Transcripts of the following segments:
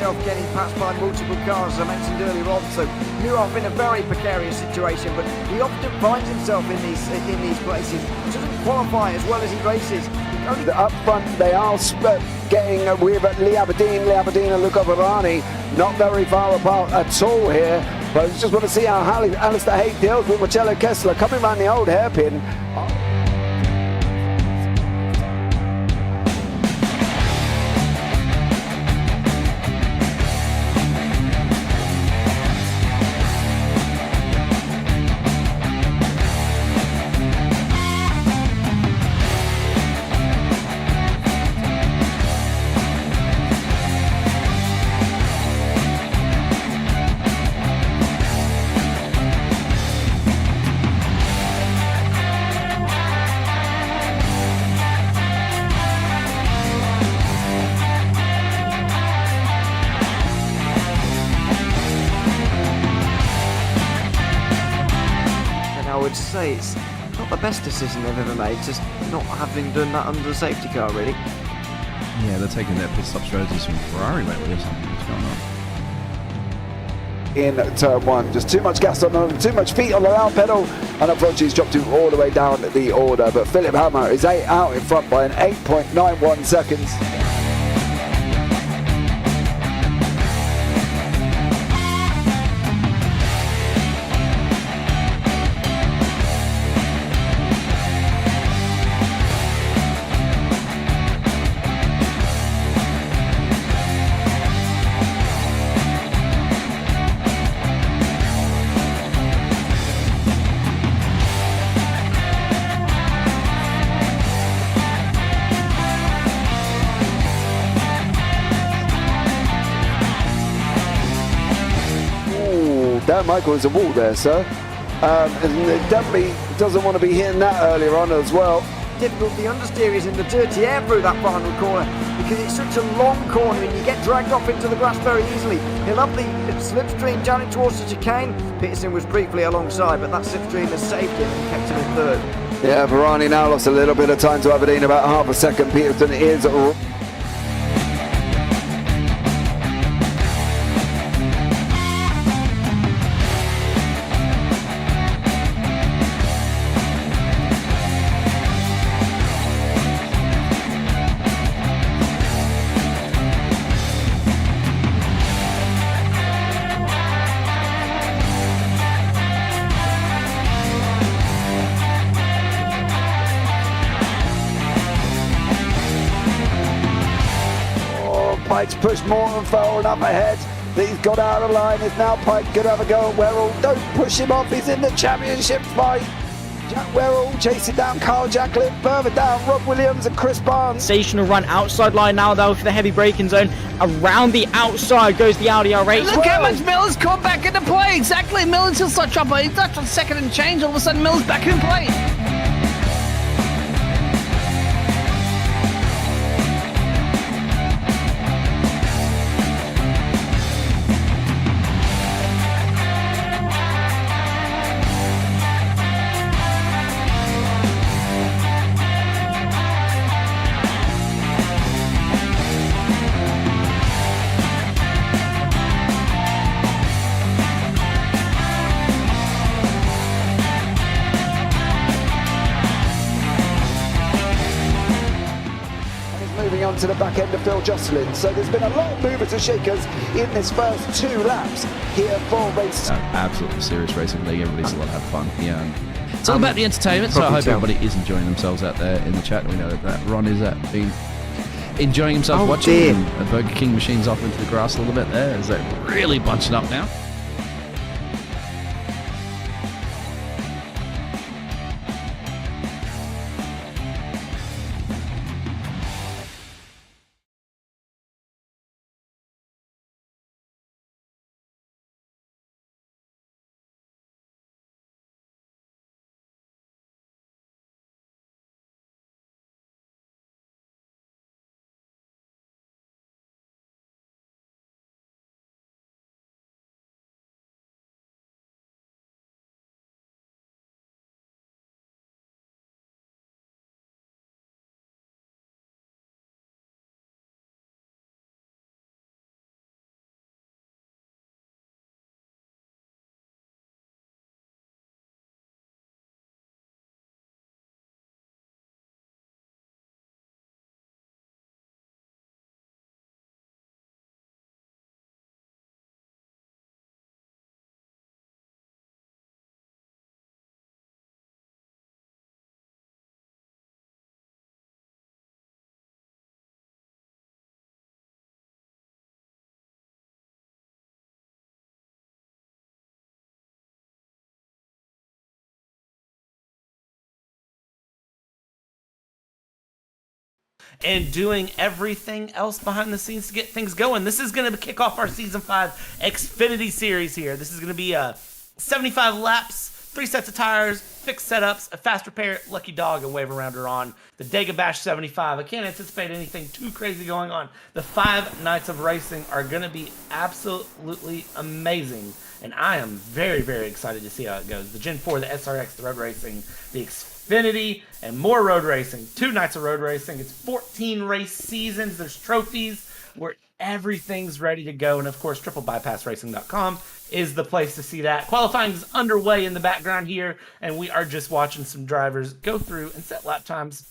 himself getting passed by multiple cars, as I mentioned earlier on. So New York in a very precarious situation, but he often finds himself in these places. He doesn't qualify as well as he races. Up front, they are getting with Lee Aberdeen and Luca Varani, not very far apart at all here. But I just want to see how Alistair Haig deals with Marcello Kessler coming around the old hairpin. I would say it's not the best decision they've ever made, just not having done that under the safety car, really. Yeah, they're taking their pit stop strategies from Ferrari lately or something. What's going on? In turn one, just too much gas on them, too much feet on the loud pedal, and unfortunately he's dropped him all the way down the order. But Philip Hammer is out in front by an 8.91 seconds. Dan Michael is a wall there, sir. And definitely doesn't want to be hitting that earlier on as well. Difficult, the understeer is in the dirty air through that final corner because it's such a long corner and you get dragged off into the grass very easily. He'll have the slipstream down in towards the chicane. Peterson was briefly alongside, but that slipstream has saved him and kept him in third. Yeah, Varani now lost a little bit of time to Aberdeen, about half a second. Peterson is Pike's pushed Morton far enough ahead that he's got out of line. Is now Pike going to have a go at Werrell? Don't push him off, he's in the championship fight. Jack Werrell chasing down Carl Jacklin, further down Rob Williams and Chris Barnes. Sensational run outside line now though for the heavy braking zone. Around the outside goes the Audi R8. Look how much Miller's caught back into play. Exactly, Miller's still such up. He's touched on second and change. All of a sudden Miller's back in play. Moving on to the back end of Phil Jocelyn. So there's been a lot of movers and shakers in this first 2 laps here for race. Absolutely serious racing league. Everybody's allowed to have fun. Yeah, it's all about the entertainment. So I hope everybody is enjoying themselves out there in the chat. We know that Ron is been enjoying himself watching. And the Burger King machine's off into the grass a little bit there. Is that really bunching up now? and doing everything else behind the scenes to get things going. This is going to kick off our Season 5 Xfinity Series here. This is going to be 75 laps, 3 sets of tires, fixed setups, a fast repair, lucky dog, and wave arounder on the Dega Bassh 75. I can't anticipate anything too crazy going on. The 5 nights of racing are going to be absolutely amazing, and I am very, very excited to see how it goes. The Gen 4, the SRX, the road racing, the Xfinity, and more road racing. 2 nights of road racing. It's 14 race seasons. There's trophies where everything's ready to go, and of course, triplebypassracing.com is the place to see that. Qualifying is underway in the background here, and we are just watching some drivers go through and set lap times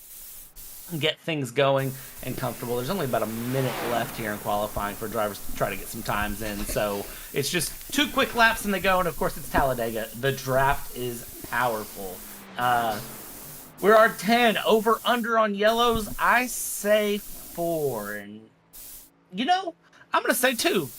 and get things going and comfortable. There's only about a minute left here in qualifying for drivers to try to get some times in, so it's just 2 quick laps and they go, and of course it's Talladega. The draft is powerful. We're our 10 over under on yellows. I say 4, and you know, I'm gonna say 2.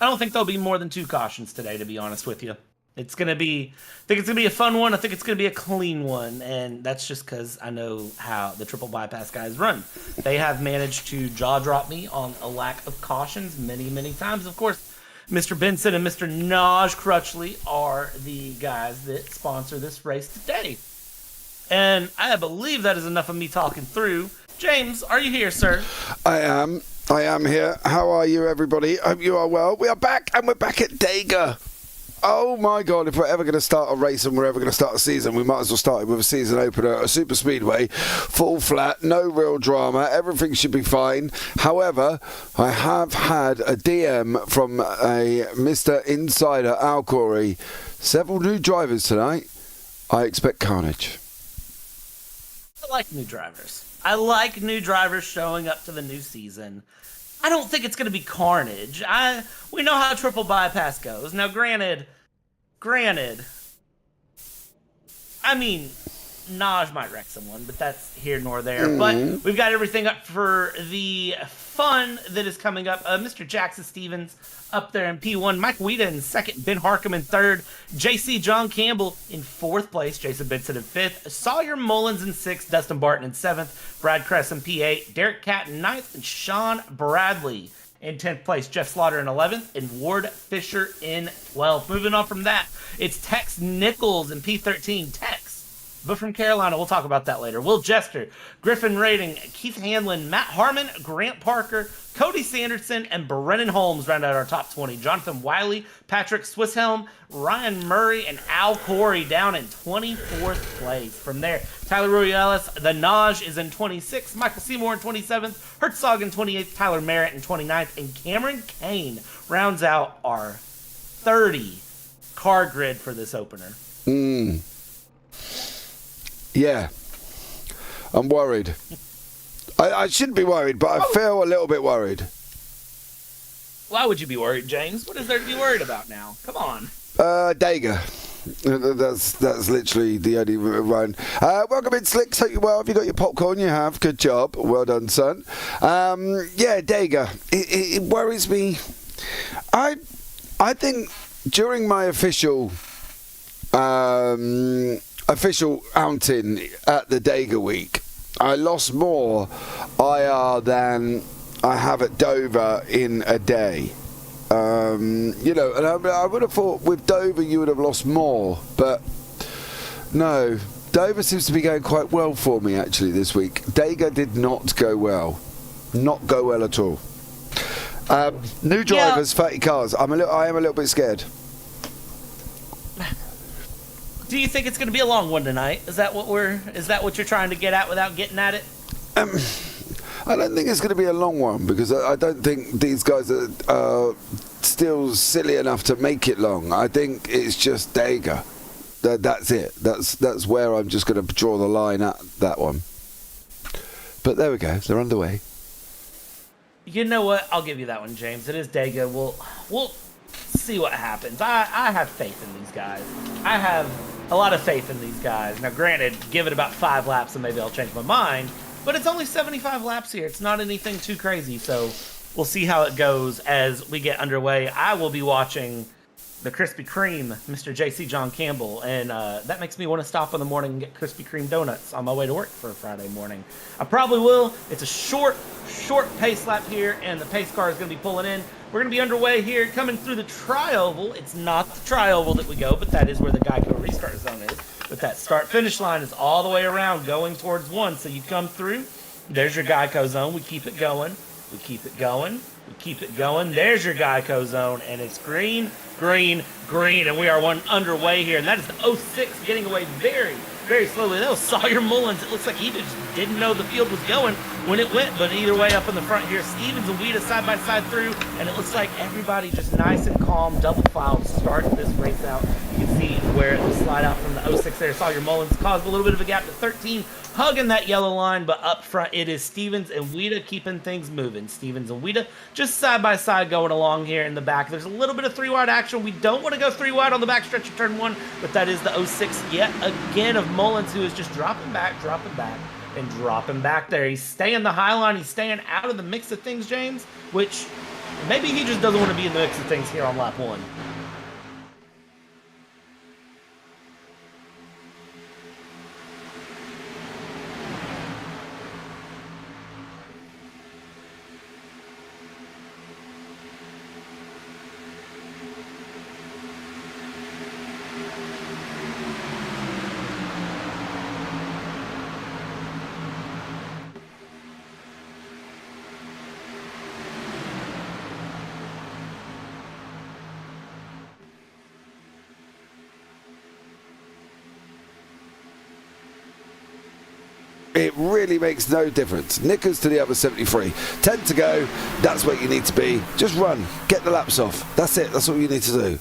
I don't think there'll be more than 2 cautions today, to be honest with you. It's gonna be, I think it's gonna be a fun one. I think it's gonna be a clean one, and that's just because I know how the triple bypass guys run. They have managed to jaw drop me on a lack of cautions many, many times. Of course, Mr. Benson and Mr. Crutchley are the guys that sponsor this race today. And I believe that is enough of me talking through. James, are you here, sir? I am here. How are you, everybody? Hope you are well. We are back, and we're back at Dega. Oh my God, if we're ever going to start a race and we're ever going to start a season, we might as well start it with a season opener at a SuperSpeedway. Full flat, no real drama, everything should be fine. However, I have had a DM from a Mr. Insider, Al Corey. Several new drivers tonight. I expect carnage. I like new drivers. I like new drivers showing up to the new season. I don't think it's going to be carnage. We know how triple bypass goes. Now, granted, I mean, Naj might wreck someone, but that's here nor there. Mm-hmm. But we've got everything up for the fun that is coming up. Mr. Jackson Stevens up there in P1. Mike Weeda in 2nd. Ben Harcum in 3rd. JC John Campbell in 4th place. Jason Benson in 5th. Sawyer Mullins in 6th. Dustin Barton in 7th. Brad Kress in P8. Derek Catt in 9th. And Sean Bradley in 10th place. Jeff Slaughter in 11th. And Ward Fisher in 12th. Moving on from that, it's Tex Nichols in P13. Tex, but from Carolina. We'll talk about that later. Will Jester, Griffin Rating, Keith Hanlon, Matt Harmon, Grant Parker, Cody Sanderson, and Brennan Holmes round out our top 20. Jonathan Wiley, Patrick Swisshelm, Ryan Murray, and Al Corey down in 24th place. From there, Tyler Ruelas, the Naj is in 26th, Michael Seymour in 27th, Herzog in 28th, Tyler Merritt in 29th, and Cameron Kane rounds out our 30 car grid for this opener. Yeah, I'm worried. I shouldn't be worried, but I feel a little bit worried. Why would you be worried, James? What is there to be worried about now? Come on. Dega. That's literally the only one. Welcome in, Slicks. Hope you're well. Have you got your popcorn? You have. Good job. Well done, son. Yeah, Dega. It worries me. I think during my official outing at the Dega week, I lost more IR than I have at Dover in a day. You know, and I would have thought with Dover you would have lost more, but no. Dover seems to be going quite well for me actually this week. Dega did not go well. Not go well at all. New drivers, 30 cars. I am a little bit scared. Do you think it's going to be a long one tonight? Is that what you're trying to get at without getting at it? I don't think it's going to be a long one because I don't think these guys are still silly enough to make it long. I think it's just Dega. That's it. That's where I'm just going to draw the line at that one. But there we go. They're underway. You know what? I'll give you that one, James. It is Dega. We'll see what happens. I have faith in these guys. I have a lot of faith in these guys. Now, granted, give it about 5 laps and maybe I'll change my mind, but it's only 75 laps here. It's not anything too crazy, so we'll see how it goes as we get underway. I will be watching the Krispy Kreme, Mr. JC John Campbell, and that makes me want to stop in the morning and get Krispy Kreme donuts on my way to work for a Friday morning. I probably will. It's a short pace lap here, and the pace car is going to be pulling in. We're going to be underway here, coming through the tri-oval. It's not the tri-oval that we go, but that is where the Geico restart zone is. But that start-finish line is all the way around, going towards 1. So you come through, there's your Geico zone. We keep it going. We keep it going. We keep it going. There's your Geico zone, and it's green, green, green, and we are underway here. And that is the 06 getting away very, very slowly. That was Sawyer Mullins. It looks like he just didn't know the field was going when it went, but either way, up in the front here, Stevens and Weeda side by side through, and it looks like everybody just nice and calm, double file, starting this race out. You can see where it will slide out from the 06 there. Sawyer Mullins caused a little bit of a gap to 13, hugging that yellow line, but up front it is Stevens and Weeda keeping things moving. Stevens and Weeda just side by side going along here in the back. There's a little bit of 3-wide action. We don't want to go 3-wide on the back stretch of turn 1, but that is the 06 yet again of Mullins, who is just dropping back, and dropping back there. He's staying the high line. He's staying out of the mix of things, James, which maybe he just doesn't want to be in the mix of things here on lap 1. It really makes no difference. Knickers to the other 73. 10 to go. That's where you need to be. Just run. Get the laps off. That's it. That's all you need to do.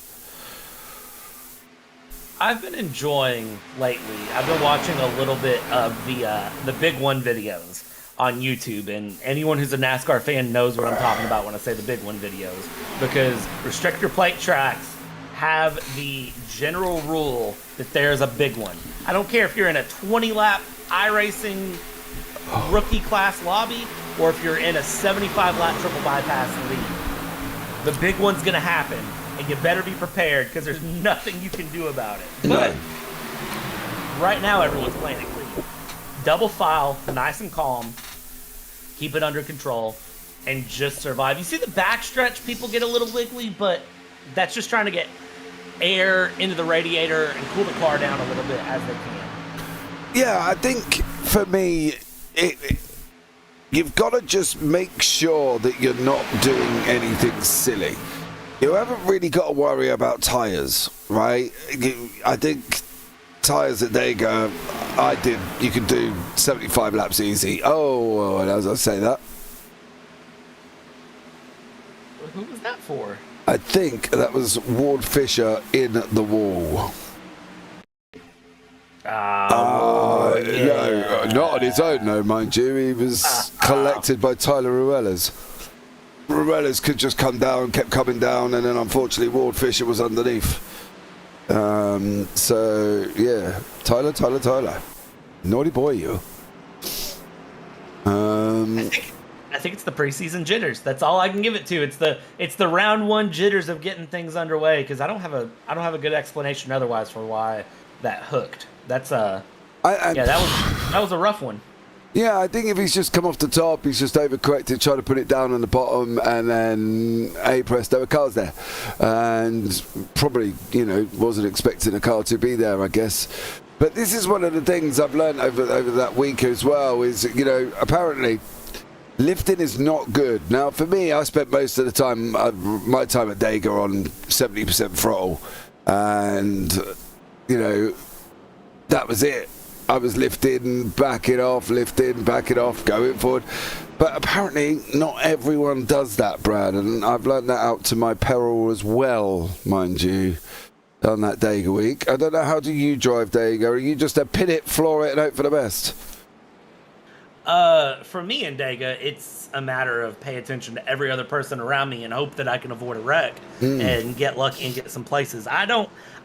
I've been enjoying lately. I've been watching a little bit of the Big One videos on YouTube, and anyone who's a NASCAR fan knows what I'm talking about when I say the Big One videos, because restrictor plate tracks have the general rule that there's a big one. I don't care if you're in a 20-lap iRacing rookie class lobby or if you're in a 75-lap triple bypass lead. The big one's going to happen, and you better be prepared because there's nothing you can do about it. But right now, everyone's playing it clean. Double file, nice and calm, keep it under control, and just survive. You see the backstretch, people get a little wiggly, but that's just trying to get air into the radiator and cool the car down a little bit as they can. Yeah, I think for me, you've got to just make sure that you're not doing anything silly. You haven't really got to worry about tyres, right? I think tyres at Dega, you could do 75 laps easy. Oh, as I say that. Who was that for? I think that was Ward Fisher in the wall. No, not on his own, no, mind you. He was collected by Tyler Ruelas. Ruelas could just come down, kept coming down, and then unfortunately Ward Fisher was underneath. So, yeah, Tyler. Naughty boy, you. I think it's the preseason jitters. That's all I can give it to. It's the round 1 jitters of getting things underway, because I don't have a good explanation otherwise for why that hooked. That's that was a rough one. Yeah, I think if he's just come off the top, he's just overcorrected, tried to put it down on the bottom, and then presto, a car's there. And probably, wasn't expecting a car to be there, I guess. But this is one of the things I've learned over that week as well, is, apparently lifting is not good. Now, for me, I spent most of the time, my time at Dega on 70% throttle. And, that was it. I was lifting, backing off, going forward. But apparently not everyone does that, Brad, and I've learned that out to my peril as well, mind you, on that Dega week. I don't know, how do you drive Dega? Are you just a pin it, floor it, and hope for the best? For me in Dega, it's a matter of pay attention to every other person around me and hope that I can avoid a wreck and get lucky and get some places.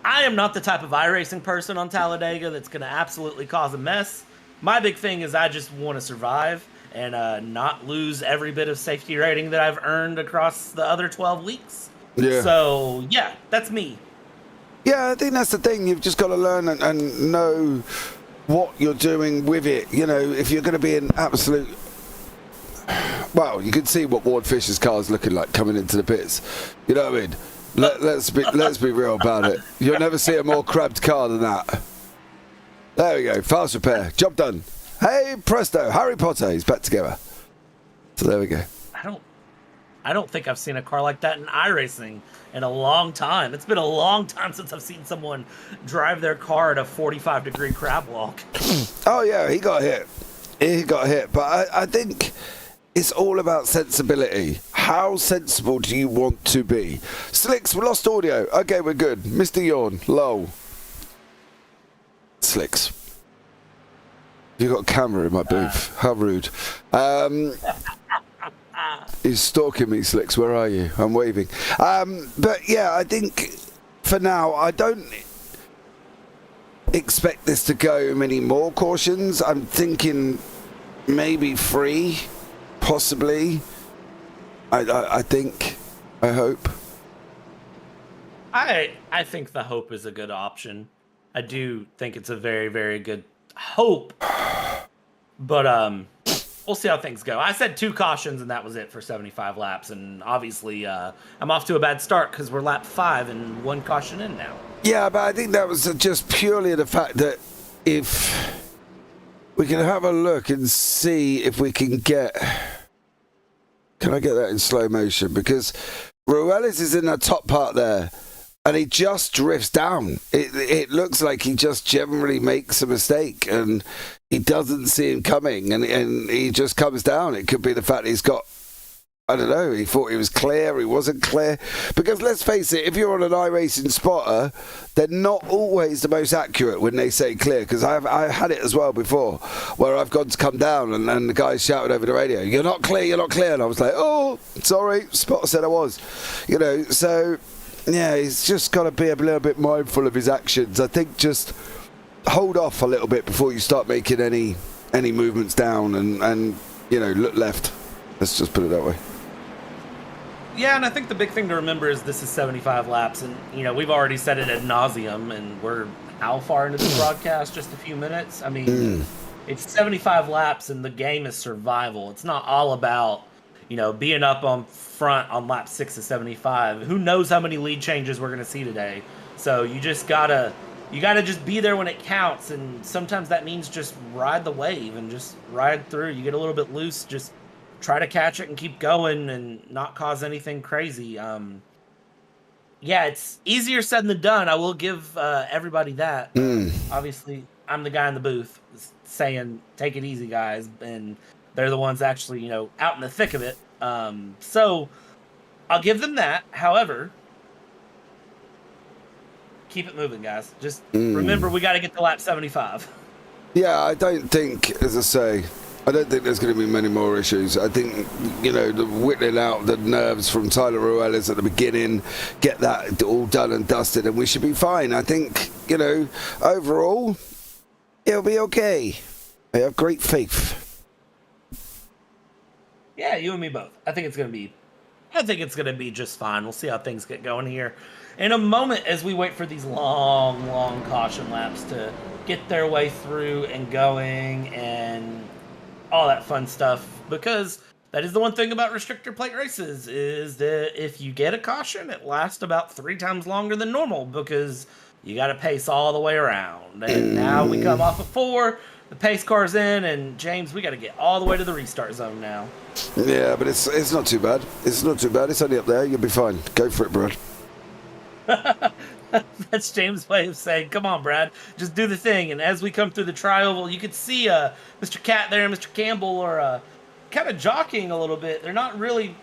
I am not the type of iRacing person on Talladega that's going to absolutely cause a mess. My big thing is I just want to survive and not lose every bit of safety rating that I've earned across the other 12 weeks. Yeah. So, yeah, that's me. Yeah, I think that's the thing. You've just got to learn and know what you're doing with it. You know, if you're going to be an absolute... Well, you can see what Ward Fisher's car's looking like coming into the pits. You know what I mean? Let's be real about it. You'll never see a more crabbed car than that. There we go. Fast repair. Job done. Hey, presto. Harry Potter. He's back together. So there we go. I don't think I've seen a car like that in iRacing in a long time. It's been a long time since I've seen someone drive their car at a 45-degree crab walk. Oh, yeah, he got hit. But I think it's all about sensibility. How sensible do you want to be? Slicks, we lost audio. Okay, we're good. Mr. Yawn, lol. Slicks. You got a camera in my booth. How rude. He's stalking me, Slicks. Where are you? I'm waving. But yeah, I think for now, I don't expect this to go many more cautions. I'm thinking maybe 3, possibly. I think. I hope. I think the hope is a good option. I do think it's a very, very good hope. But we'll see how things go. I said 2 cautions, and that was it for 75 laps. And obviously, I'm off to a bad start because we're lap 5 and 1 caution in now. Yeah, but I think that was just purely the fact that if we can have a look and see if we can get... Can I get that in slow motion? Because Ruelas is in the top part there, and he just drifts down. It looks like he just generally makes a mistake, and he doesn't see him coming, and he just comes down. It could be the fact he's got... I don't know, he thought he was clear, he wasn't clear. Because let's face it, if you're on an iRacing spotter, they're not always the most accurate when they say clear. Because I've had it as well before, where I've gone to come down and the guy shouted over the radio, you're not clear. And I was like, oh, sorry, spotter said I was. You know, so, yeah, he's just got to be a little bit mindful of his actions. I think just hold off a little bit before you start making any movements down and you know, look left. Let's just put it that way. Yeah, and I think the big thing to remember is this is 75 laps, and, you know, we've already said it ad nauseum, and we're how far into the broadcast? Just a few minutes? I mean, it's 75 laps, and the game is survival. It's not all about, you know, being up on front on lap 6 of 75. Who knows how many lead changes we're going to see today? So you just gotta just be there when it counts, and sometimes that means just ride the wave and just ride through. You get a little bit loose, just try to catch it and keep going and not cause anything crazy. Yeah, it's easier said than done. I will give everybody that. Obviously, I'm the guy in the booth saying, take it easy, guys. And they're the ones actually, you know, out in the thick of it. So I'll give them that. However, keep it moving, guys. Just remember, we got to get to lap 75. Yeah, I don't think, as I say, I don't think there's going to be many more issues. I think, you know, the whittling out the nerves from Tyler Ruelas at the beginning, get that all done and dusted, and we should be fine. I think, you know, overall, it'll be okay. I have great faith. Yeah, you and me both. I think it's going to be just fine. We'll see how things get going here in a moment as we wait for these long, long caution laps to get their way through and going and all that fun stuff, because that is the one thing about restrictor plate races is that if you get a caution, it lasts about 3 times longer than normal because you got to pace all the way around. And now we come off of 4, the pace car's in, and James, we got to get all the way to the restart zone now. Yeah, but it's not too bad. It's not too bad. It's only up there. You'll be fine. Go for it, Brad. That's James' way of saying, come on, Brad, just do the thing. And as we come through the tri-oval, you could see Mr. Cat there and Mr. Campbell are kind of jockeying a little bit. They're not really...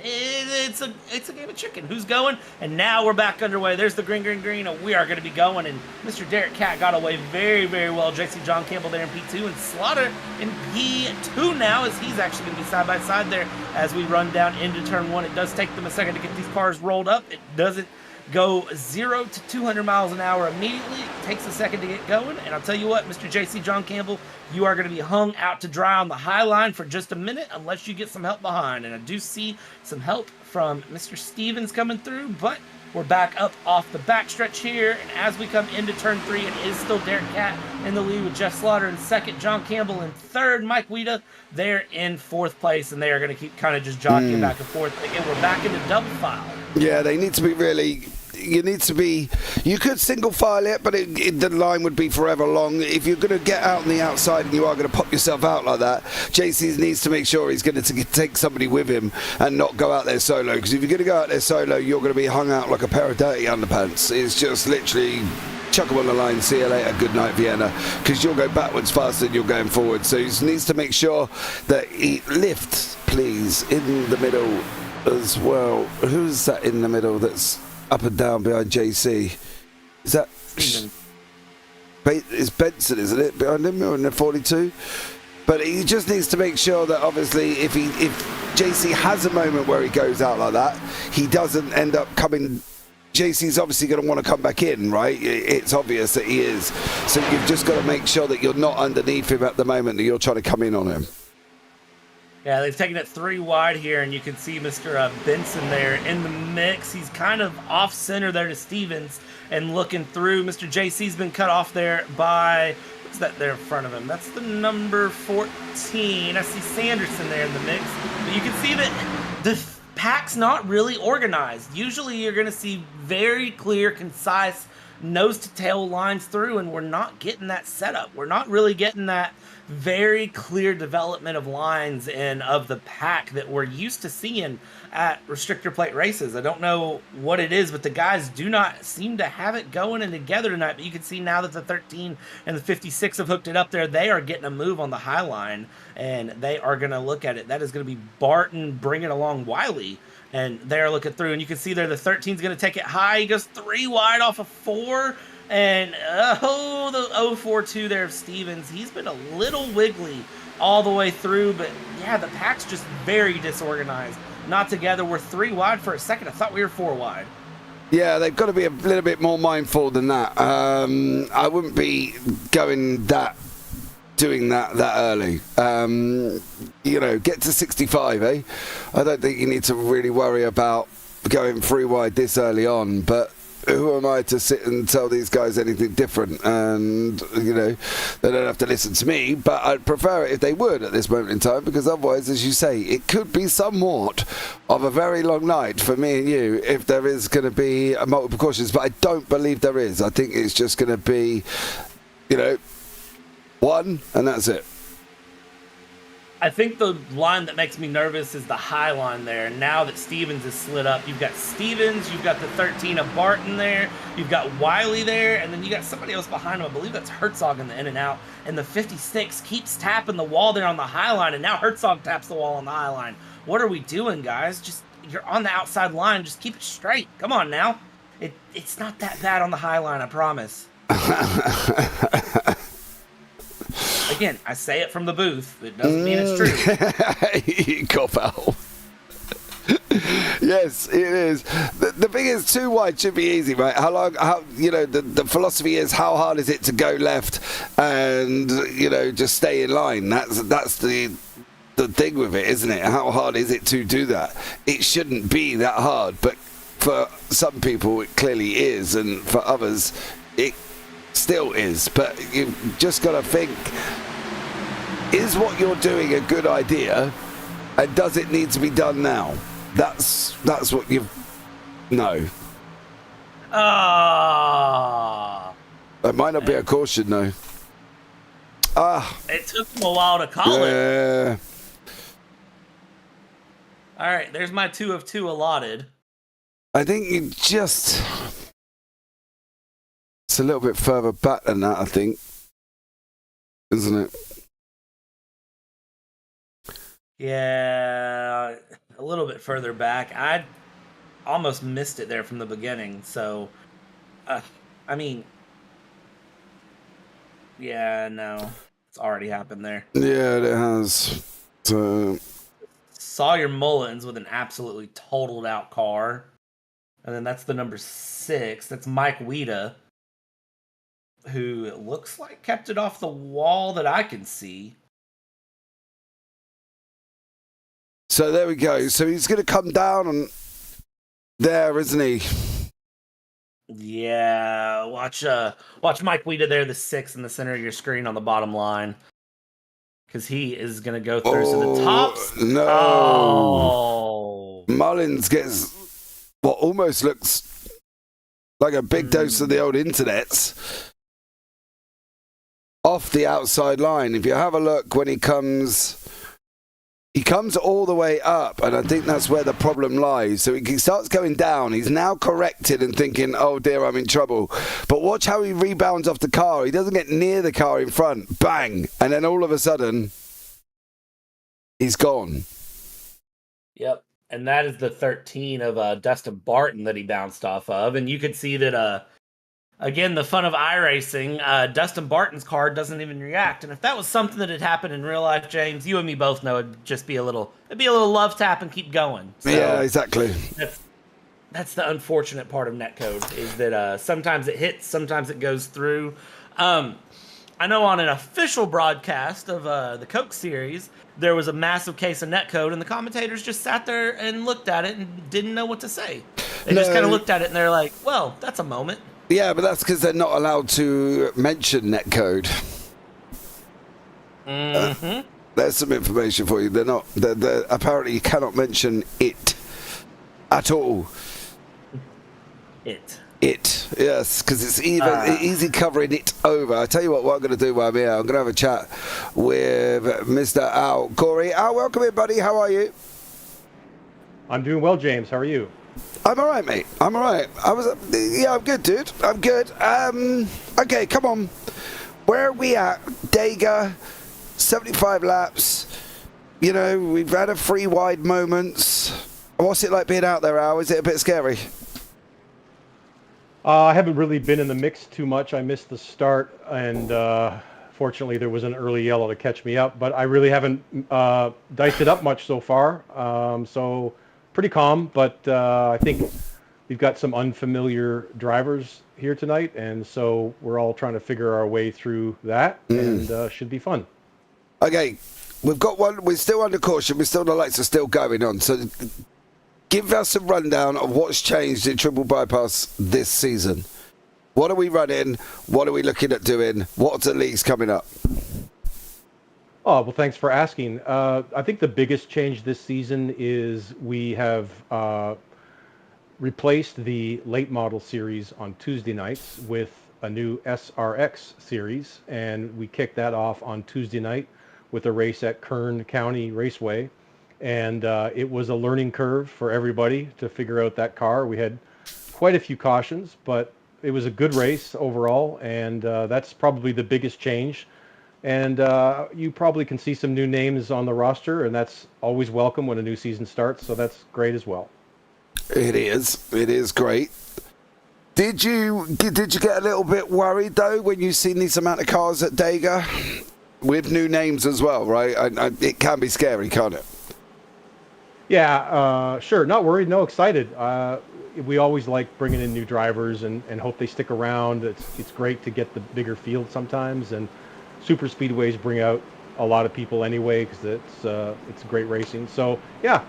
It's a game of chicken. Who's going? And now we're back underway. There's the green, and we are going to be going. And Mr. Derek Cat got away very, very well. JC John Campbell there in P2 and Slaughter in P2 now, as he's actually going to be side by side there as we run down into turn 1. It does take them a second to get these cars rolled up. It doesn't go 0 to 200 miles an hour immediately. It takes a second to get going. And I'll tell you what, Mr. JC John Campbell, you are going to be hung out to dry on the high line for just a minute unless you get some help behind. And I do see some help from Mr. Stevens coming through, but we're back up off the backstretch here. And as we come into turn 3, it is still Derek Catt in the lead with Jeff Slaughter in second, John Campbell in third, Mike Weida, they're in fourth place, and they are going to keep kind of just jockeying back and forth. Again, we're back into double file. Yeah, they need to be really... You could single file it, but the line would be forever long. If you're going to get out on the outside and you are going to pop yourself out like that, JC needs to make sure he's going to take somebody with him and not go out there solo. Because if you're going to go out there solo, you're going to be hung out like a pair of dirty underpants. It's just literally chuck him on the line, see you later, good night Vienna, because you'll go backwards faster than you're going forward. So he needs to make sure that he lifts, please, in the middle as well. Who's that in the middle that's up and down behind JC? Is that it's Benson, isn't it, behind him in the 42? But he just needs to make sure that obviously if JC has a moment where he goes out like that, he doesn't end up coming. JC's obviously going to want to come back in, right? It's obvious that he is. So you've just got to make sure that you're not underneath him at the moment, that you're trying to come in on him. Yeah, they've taken it 3 wide here, and you can see Mr. Benson there in the mix. He's kind of off-center there to Stevens and looking through. Mr. JC's been cut off there by, what's that there in front of him? That's the number 14. I see Sanderson there in the mix. But you can see that the pack's not really organized. Usually you're going to see very clear, concise nose-to-tail lines through, and we're not getting that setup. We're not really getting that very clear development of lines and of the pack that we're used to seeing at restrictor plate races. I don't know what it is, but the guys do not seem to have it going and together tonight. But you can see now that the 13 and the 56 have hooked it up there, they are getting a move on the high line, and they are going to look at it. That is going to be Barton bringing along Wiley, and they're looking through, and you can see there the 13 is going to take it high. He goes 3 wide off of 4. And the 042 there of Stevens, he's been a little wiggly all the way through, but yeah, the pack's just very disorganized. Not together. We're 3 wide for a second. I thought we were 4 wide. Yeah, they've got to be a little bit more mindful than that. I wouldn't be doing that early. Get to 65, eh? I don't think you need to really worry about going 3 wide this early on, but who am I to sit and tell these guys anything different? And, they don't have to listen to me, but I'd prefer it if they would at this moment in time, because otherwise, as you say, it could be somewhat of a very long night for me and you if there is going to be a multiple cautions, but I don't believe there is. I think it's just going to be, 1, and that's it. I think the line that makes me nervous is the high line there. Now that Stevens is slid up, you've got Stevens, you've got the 13 of Barton there, you've got Wiley there, and then you got somebody else behind him. I believe that's Herzog in the in and out. And the 56 keeps tapping the wall there on the high line, and now Herzog taps the wall on the high line. What are we doing, guys? You're on the outside line. Just keep it straight. Come on now. It's not that bad on the high line, I promise. Again, I say it from the booth. It doesn't mean it's true. Cop out. Yes, it is. The thing is, 2 wide should be easy, right? The philosophy is, how hard is it to go left and, just stay in line? That's the thing with it, isn't it? How hard is it to do that? It shouldn't be that hard, but for some people it clearly is, and for others it still is. But you've just got to think, is what you're doing a good idea, and does it need to be done now? That's what you know. It might not be a caution, though. It took him a while to call it. All right, there's my 2 of 2 allotted. I think it's a little bit further back than that, I think. Isn't it? Yeah, a little bit further back. I almost missed it there from the beginning. So, yeah, no. It's already happened there. Yeah, it has. So, Sawyer Mullins with an absolutely totaled out car. And then that's the number 6. That's Mike Weida, who it looks like kept it off the wall that I can see. So there we go. So he's going to come down on there, isn't he? Yeah, watch Mike Weida there, the 6 in the center of your screen on the bottom line. Because he is going to go through. So the tops. No. Oh. Mullins gets what almost looks like a big dose of the old internets off the outside line. If you have a look when he comes all the way up, and I think that's where the problem lies. So he starts going down. He's now corrected and thinking, oh dear, I'm in trouble. But watch how he rebounds off the car. He doesn't get near the car in front. Bang! And then all of a sudden, he's gone. Yep. And that is the 13 of Dustin Barton that he bounced off of. And you could see that, again, the fun of iRacing, Dustin Barton's car doesn't even react. And if that was something that had happened in real life, James, you and me both know it'd just be it'd be a little love tap and keep going. So yeah, exactly. That's the unfortunate part of netcode, is that sometimes it hits, sometimes it goes through. I know on an official broadcast of the Coke series, there was a massive case of netcode, and the commentators just sat there and looked at it and didn't know what to say. They just kind of looked at it and they're like, well, that's a moment. Yeah, but that's because they're not allowed to mention netcode. Mm-hmm. There's some information for you. They're apparently you cannot mention it at all. It, yes, because it's easy covering it over. I tell you what I'm going to do while I'm here. I'm going to have a chat with Mr. Al Corey. Al, welcome in, buddy. How are you? I'm doing well, James. How are you? I'm all right, mate. I'm all right. I'm good, dude. I'm good. Okay, come on. Where are we at? Dega, 75 laps. You know, we've had a 3 wide moments. What's it like being out there, Al? Is it a bit scary? I haven't really been in the mix too much. I missed the start, and fortunately there was an early yellow to catch me up. But I really haven't diced it up much so far. So pretty calm, but I think we've got some unfamiliar drivers here tonight, and so we're all trying to figure our way through that, and should be fun. Okay, we've got one. We're still under caution. The lights are still going on. So give us a rundown of what's changed in Triple Bypass this season. What are we running? What are we looking at doing? What's the leagues coming up? Oh, well, thanks for asking. I think the biggest change this season is we have replaced the late model series on Tuesday nights with a new SRX series, and we kicked that off on Tuesday night with a race at Kern County Raceway. And it was a learning curve for everybody to figure out that car. We had quite a few cautions, but it was a good race overall, and that's probably the biggest change. And you probably can see some new names on the roster, and that's always welcome when a new season starts, so that's great as well. It is great. Did you get a little bit worried, though, when you seen this amount of cars at Dega? With new names as well, right? It can be scary, can't it? Yeah, sure. Not worried, no, excited. We always like bringing in new drivers and hope they stick around. It's great to get the bigger field sometimes, and SuperSpeedways bring out a lot of people anyway because it's great racing. So yeah,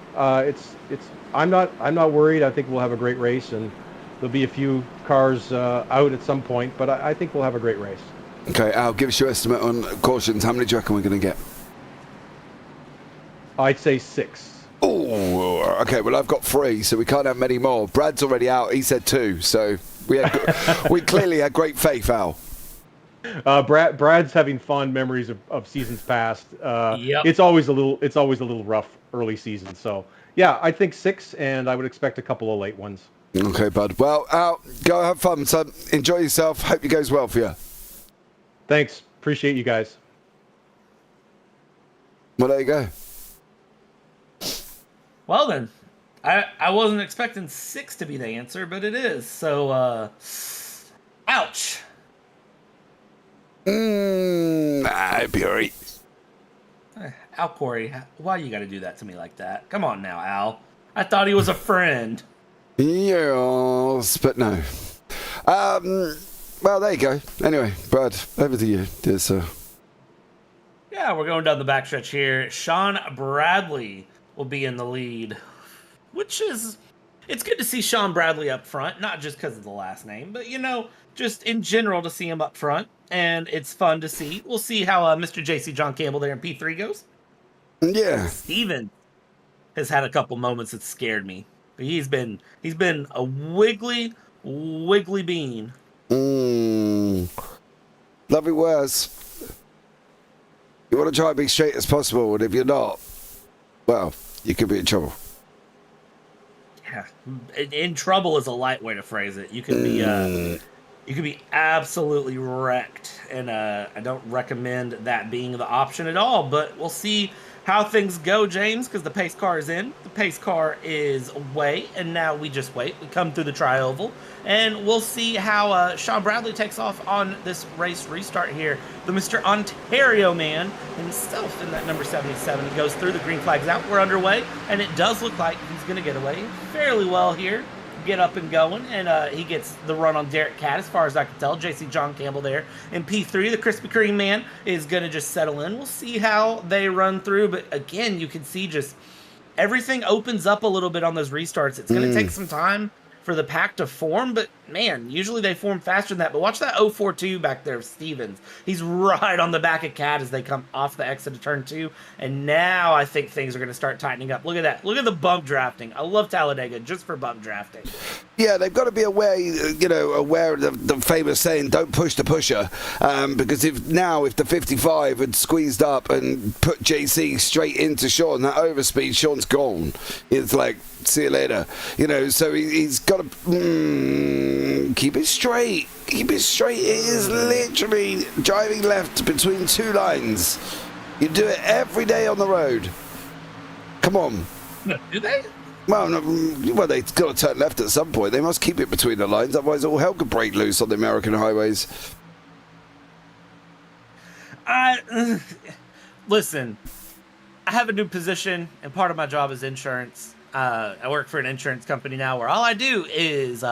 I'm not worried. I think we'll have a great race, and there'll be a few cars out at some point, but I think we'll have a great race. Okay, Al, give us your estimate on cautions. How many do you reckon we're going to get? I'd say 6. Oh, okay. Well, I've got 3, so we can't have many more. Brad's already out. He said 2, so we clearly had great faith, Al. Brad's having fond memories of seasons past. Yep. It's always a little rough early season. So yeah, I think 6, and I would expect a couple of late ones. Okay, bud. Well, Al, go have fun, son. Enjoy yourself. Hope it goes well for you. Thanks. Appreciate you guys. Well, there you go. Well then, I wasn't expecting 6 to be the answer, but it is. So, ouch. I'd be alright. Al Corey, why you got to do that to me like that? Come on now, Al. I thought he was a friend. Yes, but no. Well, there you go. Anyway, Brad, over to you, dear sir. Yeah, we're going down the backstretch here. Sean Bradley will be in the lead, which is... It's good to see Sean Bradley up front, not just because of the last name, but, just in general to see him up front, and it's fun to see. We'll see how Mr. JC John Campbell there in P3 goes. Yeah. Steven has had a couple moments that scared me. He's been a wiggly bean. Lovely words. You want to try and be straight as possible, and if you're not, well, you could be in trouble. Yeah, in trouble is a light way to phrase it. You can be absolutely wrecked, and I don't recommend that being the option at all. But we'll see how things go, James, because the pace car is in. The pace car is away, and now we just wait. We come through the tri-oval, and we'll see how Sean Bradley takes off on this race restart here. The Mr. Ontario man himself in that number 77. He goes through, the green flag's out. We're underway, and it does look like he's going to get away fairly well here. Get up and going, and he gets the run on Derek Cat, as far as I can tell. JC John Campbell there in P3. The Krispy Kreme man is going to just settle in. We'll see how they run through, but again, you can see just everything opens up a little bit on those restarts. It's going to take some time for the pack to form, but man, usually they form faster than that. But watch that 042 back there of Stevens. He's right on the back of Cat as they come off the exit of turn 2, and now I think things are going to start tightening up. Look at that. Look at the bump drafting. I love Talladega just for bump drafting. Yeah, they've got to be aware, aware of the famous saying, don't push the pusher, because if the 55 had squeezed up and put JC straight into Sean, that overspeed, Sean's gone. It's like, see you later. So he's got to keep it straight. Keep it straight. It is literally driving left between two lines. You do it every day on the road. Come on. No, do they? Well, they've got to turn left at some point. They must keep it between the lines, otherwise all hell could break loose on the American highways. Listen, I have a new position, and part of my job is insurance. I work for an insurance company now where all I do is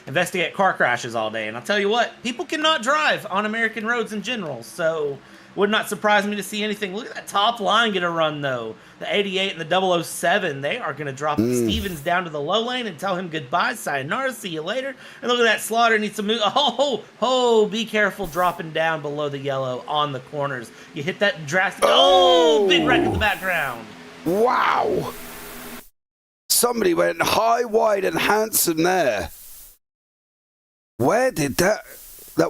investigate car crashes all day. And I'll tell you what, people cannot drive on American roads in general, so would not surprise me to see anything. Look at that top line get a run, though. The 88 and the 007, they are going to drop Stevens down to the low lane and tell him goodbye, sayonara, see you later. And look at that, Slaughter needs to move. Be careful dropping down below the yellow on the corners. You hit that drastic. Big wreck in the background. Wow. Somebody went high, wide, and handsome there. Where did that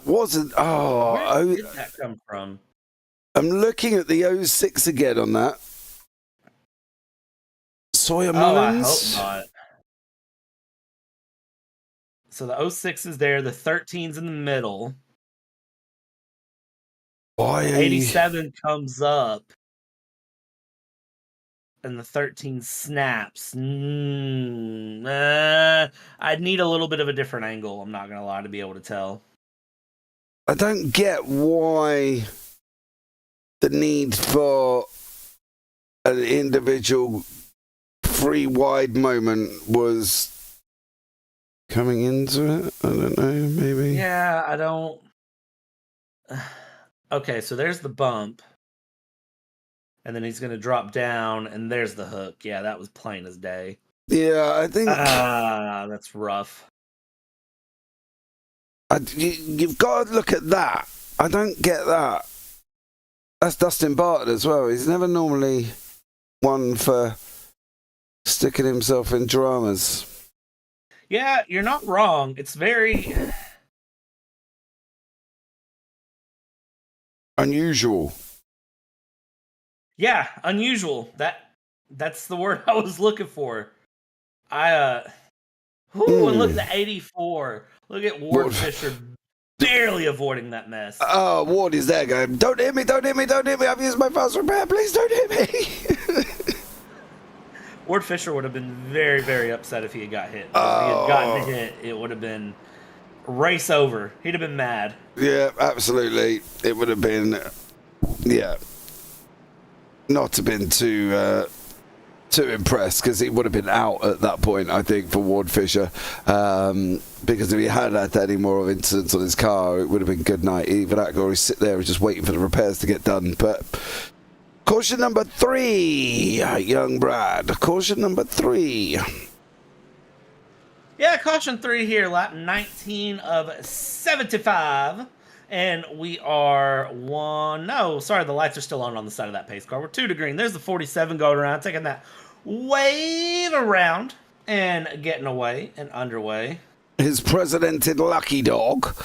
wasn't... Where did that come from? I'm looking at the 06 again on that. Sawyer Mullins? I hope not. So the 06 is there, the 13's in the middle. Why 87 comes up. And the 13 snaps. I'd need a little bit of a different angle, I'm not going to lie, to be able to tell. I don't get why the need for an individual free wide moment was coming into it. I don't know, maybe. Yeah, I don't... Okay, so there's the bump. And then he's going to drop down, and there's the hook. Yeah, that was plain as day. Yeah, I think... that's rough. You've got to look at that. I don't get that. That's Dustin Barton as well. He's never normally one for sticking himself in dramas. Yeah, you're not wrong. It's very... unusual. Yeah, unusual. That's the word I was looking for. And look at the 84. Look at Ward Fisher barely avoiding that mess. Oh, Ward is there going, don't hit me, don't hit me, don't hit me. I've used my fast repair, please don't hit me. Ward Fisher would have been very, very upset if he had got hit. If he had gotten hit, it would have been race over. He'd have been mad. Yeah, absolutely. It would have been, not have been too too impressed because he would have been out at that point, I think, for Ward Fisher. Because if he had had any more incidents on his car, it would have been good night. Either that or he's sit there and just waiting for the repairs to get done. But caution number 3, young Brad. Caution number 3. Yeah, caution 3 here, lap 19 of 75. And we are the lights are still on the side of that pace car. We're 2 to green. There's the 47 going around, taking that wave around and getting away and underway. His presidented lucky dog.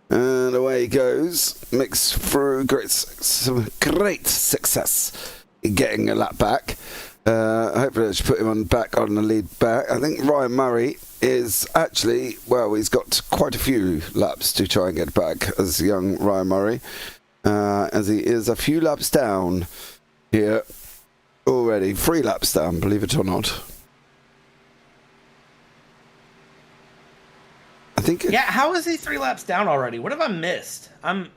And away he goes. Mixed through some great success in getting a lap back. Hopefully I should put him back on the lead back. I think Ryan Murray is actually, he's got quite a few laps to try and get back as young Ryan Murray, as he is a few laps down here already. 3 laps down, believe it or not. I think. Yeah, how is he 3 laps down already? What have I missed? I'm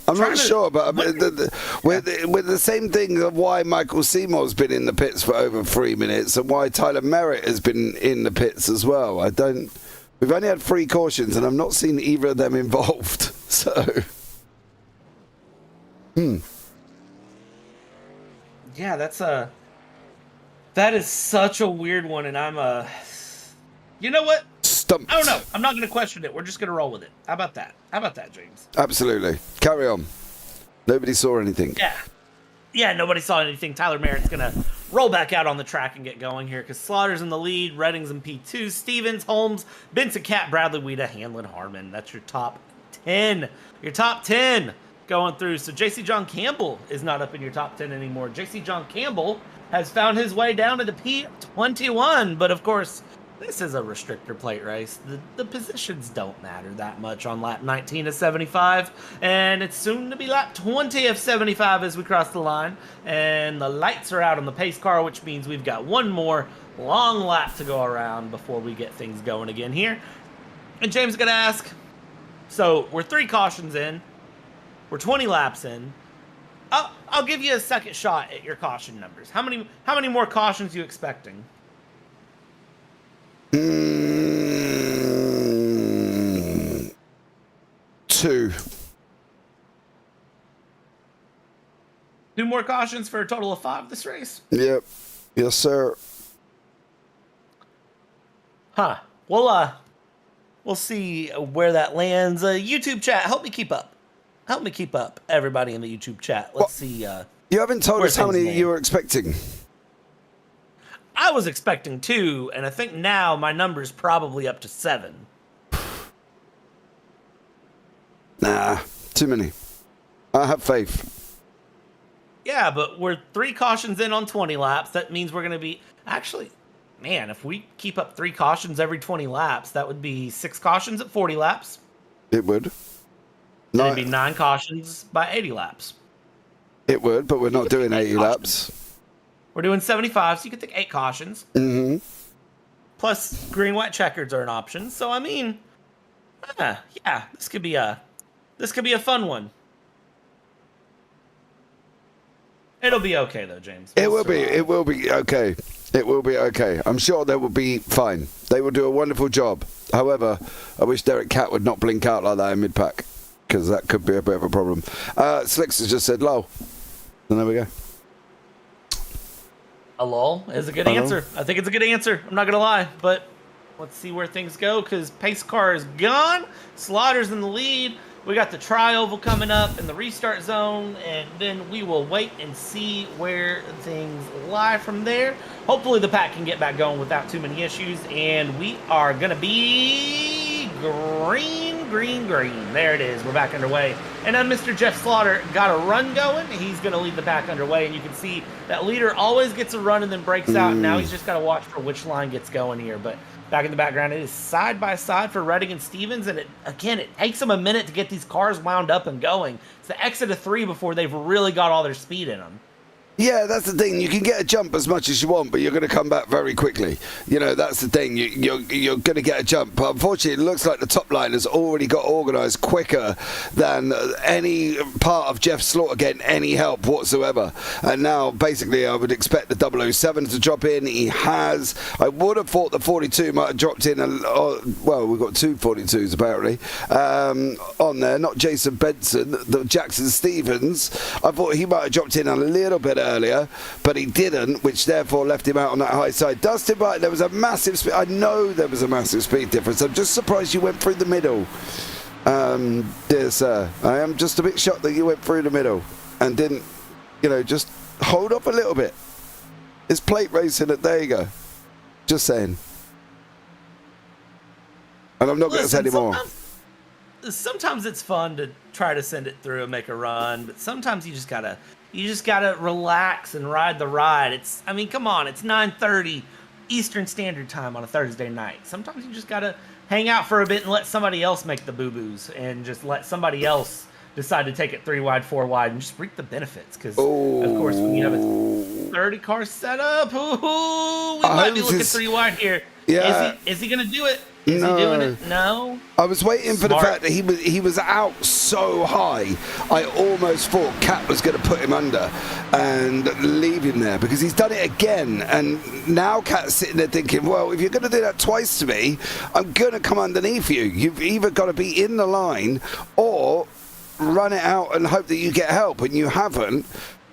not sure, but with the same thing of why Michael Seymour's been in the pits for over 3 minutes and why Tyler Merritt has been in the pits as well. We've only had 3 cautions and I've not seen either of them involved. So, yeah, that is such a weird one, and I'm you know what? Stumped. I don't know. I'm not going to question it. We're just going to roll with it. How about that? How about that, James? Absolutely. Carry on. Nobody saw anything. Yeah, nobody saw anything. Tyler Merritt's going to roll back out on the track and get going here because Slaughter's in the lead. Redding's in P2. Stevens, Holmes, Benson, Cat, Bradley, Weeda, Hanlon, Harmon. That's your top 10. Your top 10 going through. So J.C. John Campbell is not up in your top 10 anymore. J.C. John Campbell has found his way down to the P21. But, of course, this is a restrictor plate race. The positions don't matter that much on lap 19 of 75. And it's soon to be lap 20 of 75 as we cross the line. And the lights are out on the pace car, which means we've got one more long lap to go around before we get things going again here. And James is going to ask, so we're 3 cautions in. We're 20 laps in. I'll give you a second shot at your caution numbers. How many more cautions are you expecting? 2. 2 more cautions for a total of 5 this race? Yep. Yes, sir. Huh. We'll see where that lands. YouTube chat, help me keep up. Help me keep up, everybody in the YouTube chat. Let's see. You haven't told us how many you were expecting. I was expecting 2, and I think now my number's probably up to 7. Nah, too many. I have faith. Yeah, but we're 3 cautions in on 20 laps. That means we're going to be... Actually, man, if we keep up 3 cautions every 20 laps, that would be 6 cautions at 40 laps. It would. No. It'd be 9 cautions by 80 laps. It would, but we're not doing 80 laps. We're doing 75, so you could think 8 cautions. Mm-hmm. Plus, green-white checkers are an option. So, I mean, yeah, this could be a fun one. It'll be okay, though, James. It will be okay. It will be okay. I'm sure they will be fine. They will do a wonderful job. However, I wish Derek Catt would not blink out like that in mid-pack, because that could be a bit of a problem. Slicks has just said low. And there we go. A lull is a good answer. I think it's a good answer. I'm not going to lie. But let's see where things go, because pace car is gone. Slaughter's in the lead. We got the tri-oval coming up in the restart zone, and then we will wait and see where things lie from there. Hopefully the pack can get back going without too many issues, and we are going to be green, green, green. There it is. We're back underway. And then Mr. Jeff Slaughter got a run going. He's going to lead the pack underway, and you can see that leader always gets a run and then breaks out. And now he's just got to watch for which line gets going here. But back in the background, it is side by side for Redding and Stevens, and it takes them a minute to get these cars wound up and going. It's the exit of 3 before they've really got all their speed in them. Yeah, that's the thing. You can get a jump as much as you want, but you're going to come back very quickly. You know, that's the thing. You're going to get a jump. But unfortunately, it looks like the top line has already got organised quicker than any part of Jeff Slaughter getting any help whatsoever. And now, basically, I would expect the 007 to drop in. He has. I would have thought the 42 might have dropped in. Well, we've got two 42s, apparently, on there. Not Jason Benson, the Jackson Stevens. I thought he might have dropped in a little bit earlier, but he didn't, which therefore left him out on that high side. Dustin Byton, there was a massive speed. I know there was a massive speed difference. I'm just surprised you went through the middle, dear sir. I am just a bit shocked that you went through the middle and didn't, just hold up a little bit. It's plate racing at Dega. Just saying. And I'm not going to say any more. Sometimes it's fun to try to send it through and make a run, but sometimes you just gotta relax and ride the ride. Come on, it's 9:30 Eastern Standard Time on a Thursday night. Sometimes you just gotta hang out for a bit and let somebody else make the boo-boos and just let somebody else decide to take it 3 wide, 4 wide, and just reap the benefits. Because of course, when you have a 30 car setup, we might be looking 3 wide here. Yeah. Is he gonna do it? Is he doing it? No. I was waiting for the fact that he was out so high. I almost thought Cat was going to put him under and leave him there, because he's done it again. And now Cat's sitting there thinking, well, if you're going to do that twice to me, I'm going to come underneath you. You've either got to be in the line or run it out and hope that you get help, and you haven't.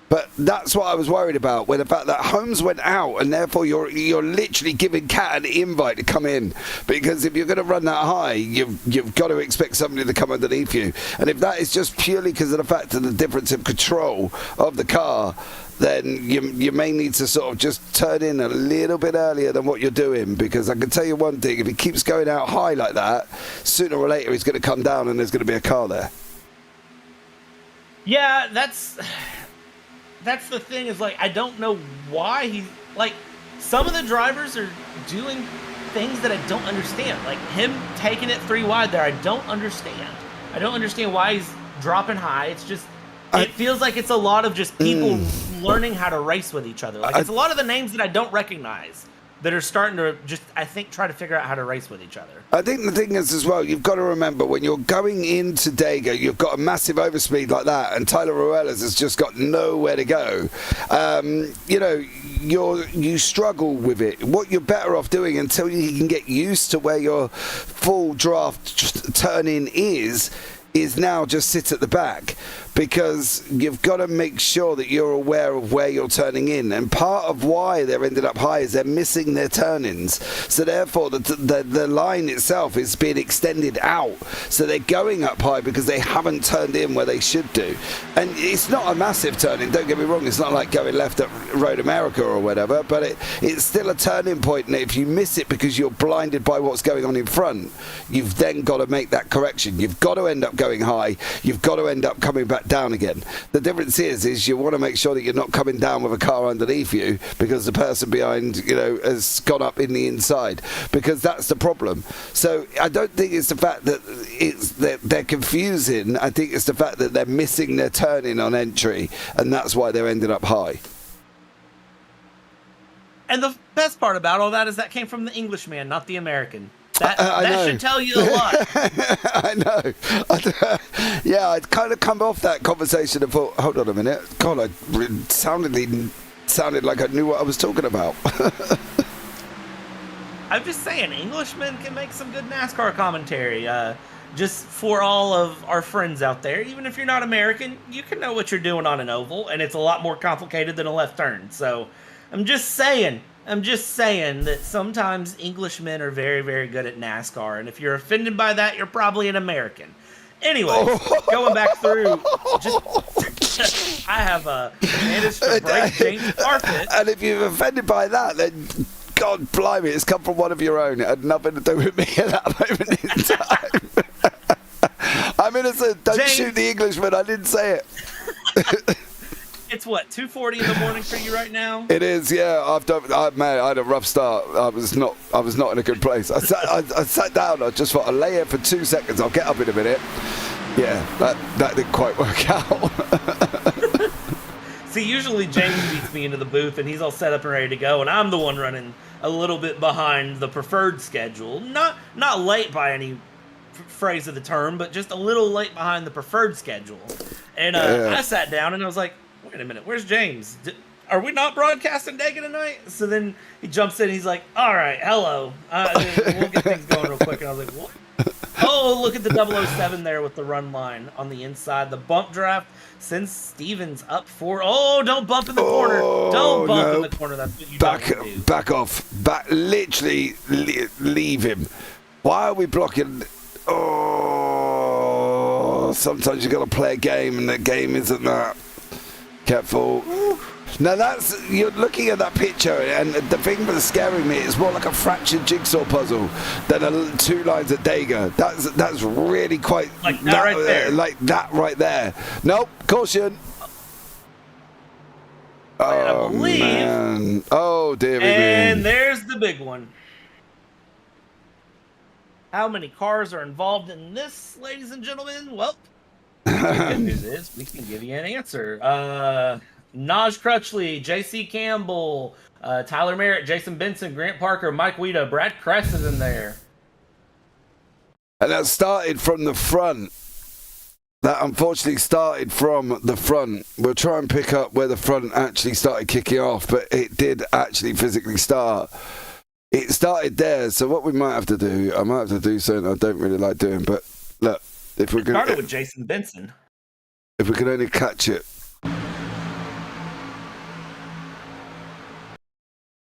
But that's what I was worried about, with the fact that Holmes went out, and therefore you're literally giving Cat an invite to come in. Because if you're going to run that high, you've got to expect somebody to come underneath you. And if that is just purely because of the fact of the difference of control of the car, then you may need to sort of just turn in a little bit earlier than what you're doing. Because I can tell you one thing, if he keeps going out high like that, sooner or later he's going to come down and there's going to be a car there. Yeah, that's the thing, is I don't know why some of the drivers are doing things that I don't understand. Like him taking it 3 wide there, I don't understand. I don't understand why he's dropping high. It's just, it feels like it's a lot of just people learning how to race with each other. It's a lot of the names that I don't recognize that are starting to just, I think, try to figure out how to race with each other. I think the thing is as well, you've got to remember, when you're going into Dega, you've got a massive overspeed like that, and Tyler Ruelas has just got nowhere to go. You struggle with it. What you're better off doing, until you can get used to where your full draft turn-in is now just sit at the back, because you've got to make sure that you're aware of where you're turning in. And part of why they're ended up high is they're missing their turn-ins. So therefore, the line itself is being extended out. So they're going up high because they haven't turned in where they should do. And it's not a massive turn-in, don't get me wrong. It's not like going left at Road America or whatever, but it's still a turning point. And if you miss it because you're blinded by what's going on in front, you've then got to make that correction. You've got to end up going high. You've got to end up coming back down again. The difference is you want to make sure that you're not coming down with a car underneath you because the person behind has gone up in the inside, because that's the problem. So I don't think it's the fact that they're confusing. I think it's the fact that they're missing their turning on entry, and that's why they're ended up high. And the best part about all that is that came from the Englishman, not the American. That should tell you a lot. I know. I'd kind of come off that conversation and thought, hold on a minute. God, I sounded like I knew what I was talking about. I'm just saying, Englishmen can make some good NASCAR commentary. Just for all of our friends out there, even if you're not American, you can know what you're doing on an oval, and it's a lot more complicated than a left turn. So I'm just saying that sometimes Englishmen are very, very good at NASCAR, and if you're offended by that, you're probably an American. Anyway, going back through, I have managed to break James Parfitt. And if you're offended by that, then God blimey, it's come from one of your own. It had nothing to do with me at that moment in time. I'm innocent. Don't shoot the Englishman. I didn't say it. It's what, 2:40 in the morning for you right now? It is, yeah. I had a rough start. I was not in a good place. I sat down. I just thought, I'll lay here for 2 seconds. I'll get up in a minute. Yeah, that didn't quite work out. See, usually James beats me into the booth, and he's all set up and ready to go, and I'm the one running a little bit behind the preferred schedule. Not late by any phrase of the term, but just a little late behind the preferred schedule. And I sat down, and I was like, wait a minute, where's James? Are we not broadcasting Dega tonight? So then he jumps in, and he's like, all right, hello. We'll get things going real quick. And I was like, what? Oh, look at the 007 there with the run line on the inside. The bump draft sends Stevens up for. Oh, don't bump in the corner. Don't bump in the corner. That's what you don't do. Back off. Literally leave him. Why are we blocking? Oh, sometimes you got to play a game, and the game isn't that. Careful. Now you're looking at that picture, and the thing that's scaring me is more like a fractured jigsaw puzzle than 2 lines of Dega. That's really quite like that right there. Like that right there. Nope, caution. I believe. Man. Oh dear. And there's the big one. How many cars are involved in this, ladies and gentlemen? Well, the good news is we can give you an answer. Naj Crutchley, J.C. Campbell, Tyler Merritt, Jason Benson, Grant Parker, Mike Weida, Brad Kress is in there. And that started from the front. That unfortunately started from the front. We'll try and pick up where the front actually started kicking off, but it did actually physically start. It started there, so what we might have to do, I might have to do something I don't really like doing, but look, if we're going to... Started with Jason Benson. If we can only catch it.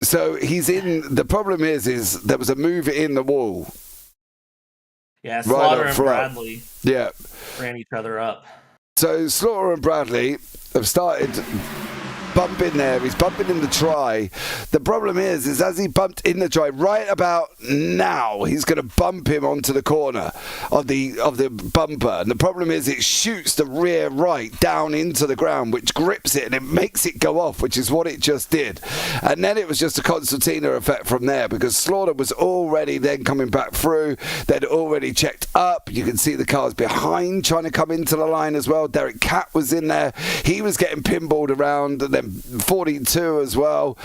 So he's in. The problem is there was a move in the wall. Yeah, Slaughter and front. Bradley. Yeah, ran each other up. So Slaughter and Bradley have started bumping there. He's bumping in the try. The problem is as he bumped in the try, right about now, he's going to bump him onto the corner of the bumper. And the problem is it shoots the rear right down into the ground, which grips it and it makes it go off, which is what it just did. And then it was just a concertina effect from there, because Slaughter was already then coming back through. They'd already checked up. You can see the cars behind trying to come into the line as well. Derek Catt was in there. He was getting pinballed around, and then 42 as well.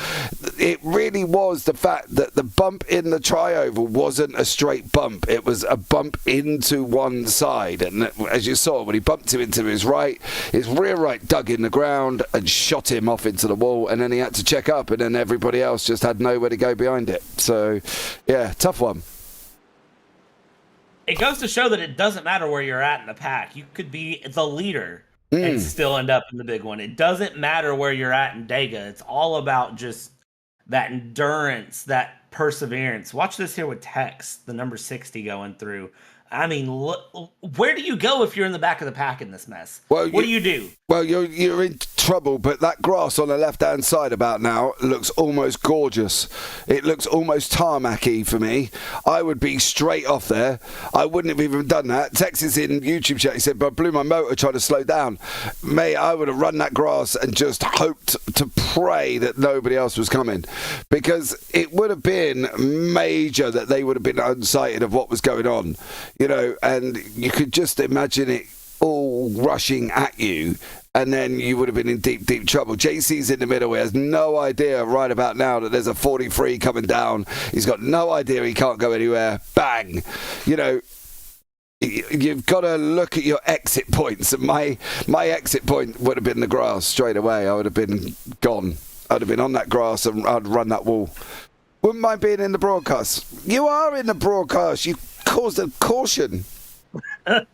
It really was the fact that the bump in the tri-oval wasn't a straight bump. It was a bump into one side, and as you saw, when he bumped him into his right, his rear right dug in the ground and shot him off into the wall, and then he had to check up, and then everybody else just had nowhere to go behind it. So yeah, tough one. It goes to show that it doesn't matter where you're at in the pack. You could be the leader and still end up in the big one. It doesn't matter where you're at in Dega. It's all about just that endurance, that perseverance. Watch this here with Tex, the number 60 going through. I mean, look, where do you go if you're in the back of the pack in this mess? Well, what do you do? Well, you're in trouble, but that grass on the left-hand side about now looks almost gorgeous. It looks almost tarmacy for me. I would be straight off there. I wouldn't have even done that. Tex is in YouTube chat. He said, but I blew my motor trying to slow down. Mate, I would have run that grass and just hoped to pray that nobody else was coming, because it would have been major that they would have been unsighted of what was going on. You know, and you could just imagine it all rushing at you, and then you would have been in deep, deep trouble. JC's in the middle. He has no idea right about now that there's a 43 coming down. He's got no idea he can't go anywhere. Bang! You know, you've got to look at your exit points. And my exit point would have been the grass straight away. I would have been gone. I'd have been on that grass and I'd run that wall. Wouldn't mind being in the broadcast. You are in the broadcast. You caused a caution. I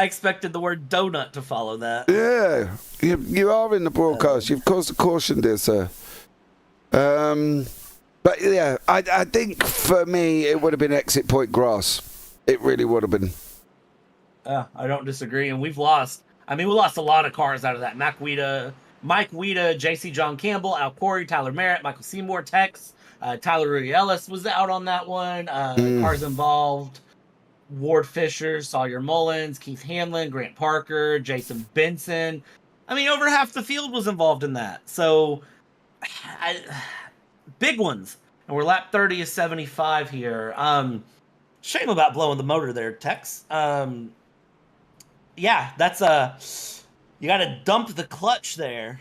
expected the word donut to follow that. Yeah, you are in the broadcast. You've caused a caution, dear sir. But yeah, I think for me it would have been exit point grass. It really would have been. I don't disagree, and we've lost. I mean, we lost a lot of cars out of that. Mike Weida, J.C. John Campbell, Al Corey, Tyler Merritt, Michael Seymour, Tex. Tyler Rui Ellis was out on that one. Cars involved: Ward Fisher, Sawyer Mullins, Keith Hanlon, Grant Parker, Jason Benson. I mean, over half the field was involved in that. So, big ones. And we're lap 30 of 75 here. Shame about blowing the motor there, Tex. Yeah, that's You got to dump the clutch there.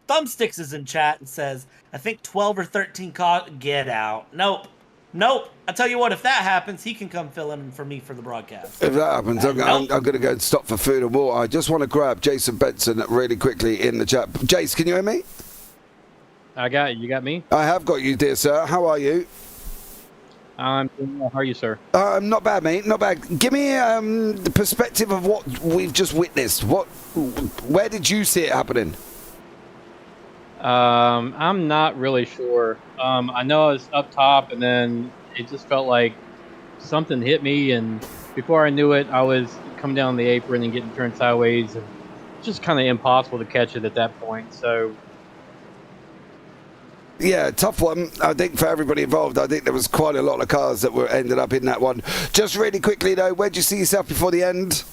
Thumbsticks is in chat and says, I think 12 or 13 get out. Nope. I tell you what, if that happens, he can come fill in for me for the broadcast. If that happens, I'm going to go and stop for food and water. I just want to grab Jason Benson really quickly in the chat. Jace, can you hear me? I got you. You got me? I have got you, dear sir. How are you? How are you, sir? Not bad, mate. Not bad. Give me the perspective of what we've just witnessed. Where did you see it happening? I'm not really sure. I know I was up top, and then it just felt like something hit me, and before I knew it, I was coming down the apron and getting turned sideways, and it's just kind of impossible to catch it at that point. So. Yeah, tough one. I think for everybody involved, I think there was quite a lot of cars that ended up in that one. Just really quickly though, where did you see yourself before the end?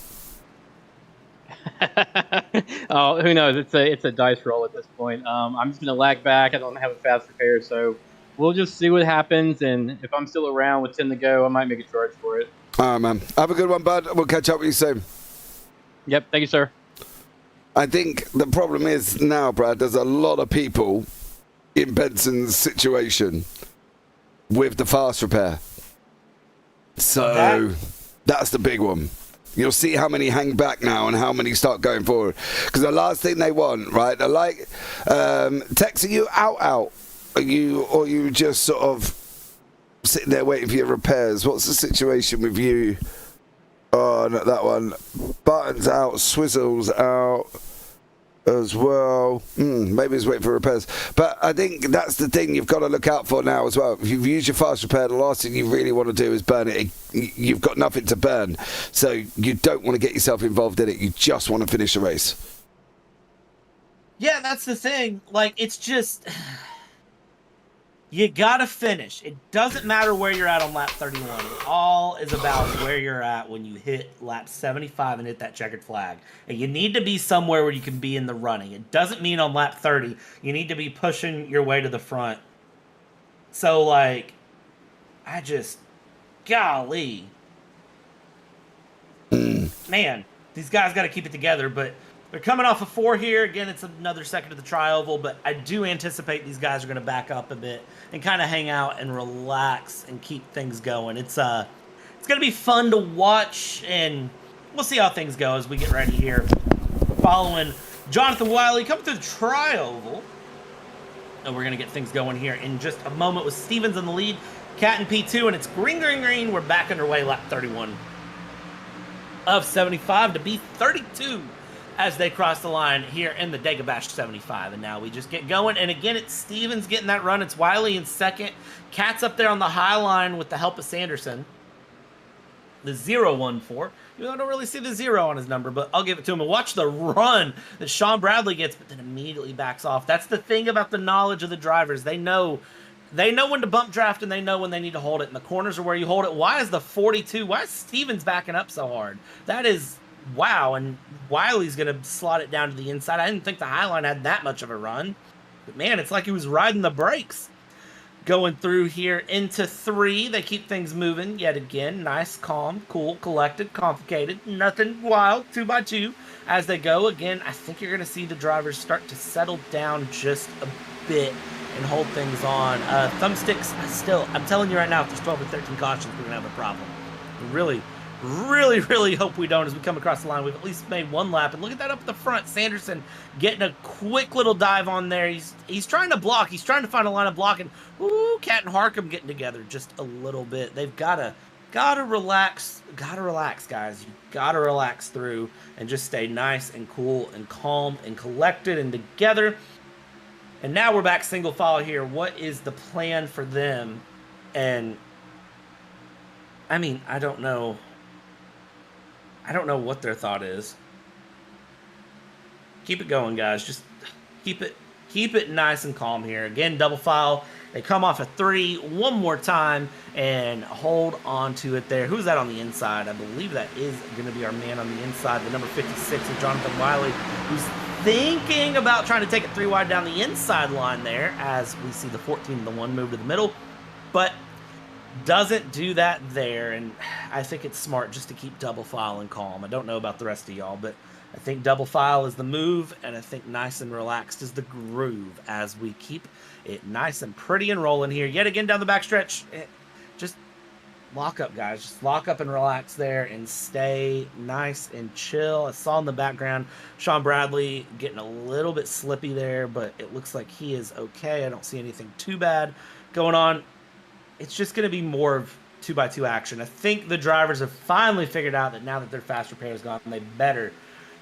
Oh, who knows? It's a dice roll at this point. I'm just gonna lag back. I don't have a fast repair, so we'll just see what happens. And if I'm still around with 10 to go, I might make a charge for it. All right, man. Have a good one, bud. We'll catch up with you soon. Yep. Thank you, sir. I think the problem is now, Brad, there's a lot of people in Benson's situation with the fast repair. So that's the big one. You'll see how many hang back now and how many start going forward. Because the last thing they want, right? They're like, Tex, are you out? Are you just sort of sitting there waiting for your repairs? What's the situation with you? Oh, not that one. Buttons out, Swizzles out as well. Maybe he's waiting for repairs. But I think that's the thing you've got to look out for now as well. If you've used your fast repair, the last thing you really want to do is burn it. You've got nothing to burn. So you don't want to get yourself involved in it. You just want to finish the race. Yeah, that's the thing. Like, it's just... You gotta finish. It doesn't matter where you're at on lap 31. It all is about where you're at when you hit lap 75 and hit that checkered flag. And you need to be somewhere where you can be in the running. It doesn't mean on lap 30 you need to be pushing your way to the front. So, like, golly. Man, these guys got to keep it together, but they're coming off of 4 here. Again, it's another second of the tri-oval, but I do anticipate these guys are going to back up a bit and kind of hang out and relax and keep things going. It's going to be fun to watch, and we'll see how things go as we get ready here. Following Jonathan Wiley coming through the tri-oval. And we're going to get things going here in just a moment with Stevens in the lead, Cat in P2, and it's green. We're back underway, lap 31 of 75 to be 32. As they cross the line here in the Dega Bassh 75. And now we just get going. And again, it's Stevens getting that run. It's Wiley in second. Cat's up there on the high line with the help of Sanderson. The 0-1-4. Even though I don't really see the 0 on his number, but I'll give it to him. And watch the run that Sean Bradley gets, but then immediately backs off. That's the thing about the knowledge of the drivers. They know when to bump draft, and they know when they need to hold it. And the corners are where you hold it. Why is the 42? Why is Stevens backing up so hard? That is... Wow, and Wiley's going to slot it down to the inside. I didn't think the Highline had that much of a run. But, man, it's like he was riding the brakes. Going through here into 3. They keep things moving yet again. Nice, calm, cool, collected, complicated. Nothing wild, 2x2. As they go, again, I think you're going to see the drivers start to settle down just a bit and hold things on. Thumbsticks, I'm telling you right now, if there's 12 or 13 cautions, we're going to have a problem. Really hope we don't as we come across the line. We've at least made one lap. And look at that up at the front. Sanderson getting a quick little dive on there. He's trying to block. He's trying to find a line of blocking. Ooh, Cat and Harkham getting together just a little bit. They've gotta relax. Gotta relax, guys. You gotta relax through and just stay nice and cool and calm and collected and together. And now we're back single file here. What is the plan for them? And I mean, I don't know what their thought is. Keep it going, guys. Just keep it nice and calm here. Again, double file. They come off a 3 one more time and hold on to it there. Who's that on the inside? I believe that is going to be our man on the inside, the number 56 of Jonathan Wiley, who's thinking about trying to take it 3 wide down the inside line there as we see the 14 and the 1 move to the middle. But doesn't do that there, and I think it's smart just to keep double file and calm. I don't know about the rest of y'all, but I think double file is the move, and I think nice and relaxed is the groove as we keep it nice and pretty and rolling here. Yet again down the backstretch. Just lock up, guys. Just lock up and relax there and stay nice and chill. I saw in the background Sean Bradley getting a little bit slippy there, but it looks like he is okay. I don't see anything too bad going on. It's just going to be more of 2x2 action. I think the drivers have finally figured out that now that their fast repair is gone, they better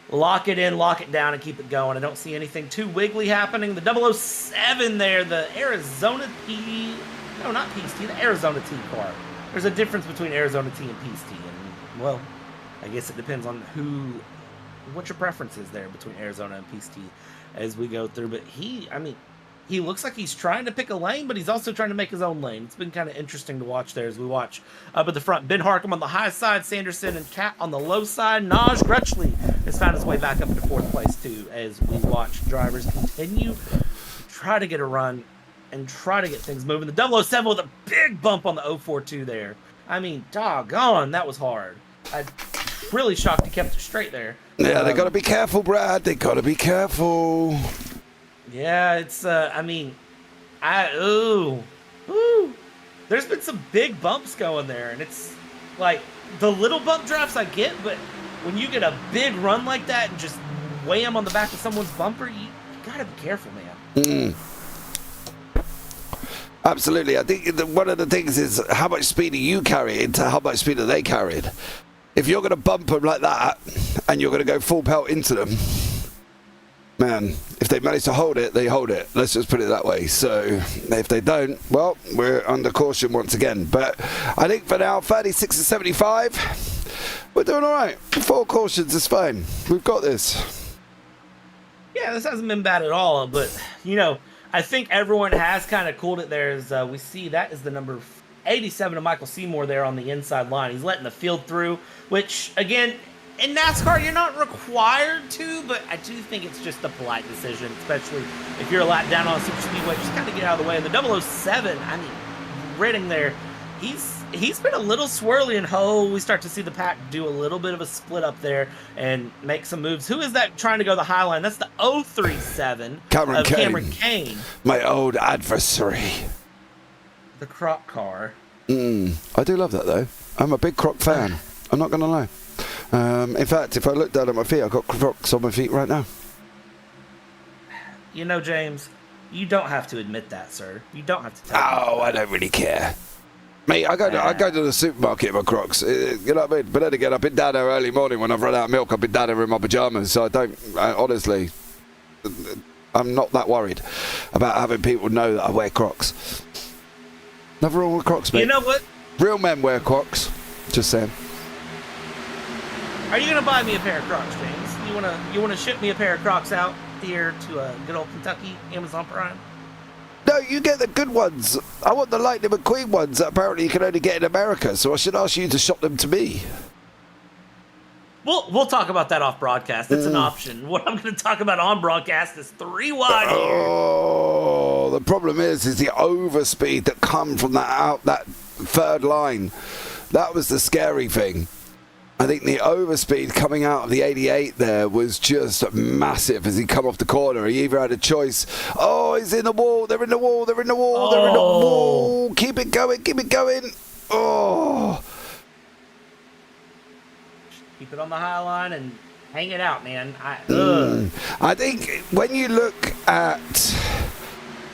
lock it in, lock it down, and keep it going. I don't see anything too wiggly happening. The 007 there, the Arizona T... No, not Peace T, the Arizona T car. There's a difference between Arizona T and Peace T, and, well, I guess it depends on what your preference is there between Arizona and Peace T as we go through. But he looks like he's trying to pick a lane, but he's also trying to make his own lane. It's been kind of interesting to watch there as we watch up at the front. Ben Harcum on the high side, Sanderson and Cat on the low side. Crutchley has found his way back up into 4th place, too, as we watch drivers continue to try to get a run and try to get things moving. The 007 with a big bump on the 042 there. I mean, doggone, that was hard. I'm really shocked he kept it straight there. Yeah, they got to be careful, Brad. They got to be careful. Yeah, it's, ooh. There's been some big bumps going there, and it's like the little bump drops I get, but when you get a big run like that and just wham on the back of someone's bumper, you gotta be careful, man. Absolutely. I think one of the things is how much speed are you carrying to how much speed are they carried. If you're going to bump them like that and you're going to go full pelt into them, man, if they manage to hold it, they hold it. Let's just put it that way. So if they don't, well, we're under caution once again. But I think for now, 36 to 75, we're doing all right. 4 cautions is fine. We've got this. Yeah, this hasn't been bad at all. But, I think everyone has kind of cooled it there as we see that is the number 87 of Michael Seymour there on the inside line. He's letting the field through, which, again, in NASCAR, you're not required to, but I do think it's just a polite decision, especially if you're a lap down on a SuperSpeedway. Just kind of get out of the way. And the 007, Redding there, he's been a little swirly and we start to see the pack do a little bit of a split up there and make some moves. Who is that trying to go the high line? That's the 037 Cameron Kane. My old adversary. The Croc car. I do love that, though. I'm a big Croc fan. I'm not going to lie. In fact, if I look down at my feet, I've got Crocs on my feet right now. James, you don't have to admit that, sir. You don't have to tell me. I don't really care. Mate, I go to the supermarket in my Crocs. You know what I mean? But then again, I've been down there early morning when I've run out of milk. I've been down there in my pajamas, so honestly, I'm not that worried about having people know that I wear Crocs. Nothing wrong with Crocs, mate. You know what? Real men wear Crocs. Just saying. Are you gonna buy me a pair of Crocs, James? You wanna ship me a pair of Crocs out here to good old Kentucky, Amazon Prime? No, you get the good ones. I want the Lightning McQueen ones that apparently you can only get in America, so I should ask you to shop them to me. We'll talk about that off broadcast. It's an option. What I'm going to talk about on broadcast is 3 wide here. Oh, the problem is the overspeed that come from that third line. That was the scary thing. I think the overspeed coming out of the 88 there was just massive as he come off the corner. He either had a choice. Oh, he's in the wall. They're in the wall. They're in the wall. They're in the wall. Keep it going. Keep it going. Oh. Keep it on the high line and hang it out, man. I think when you look at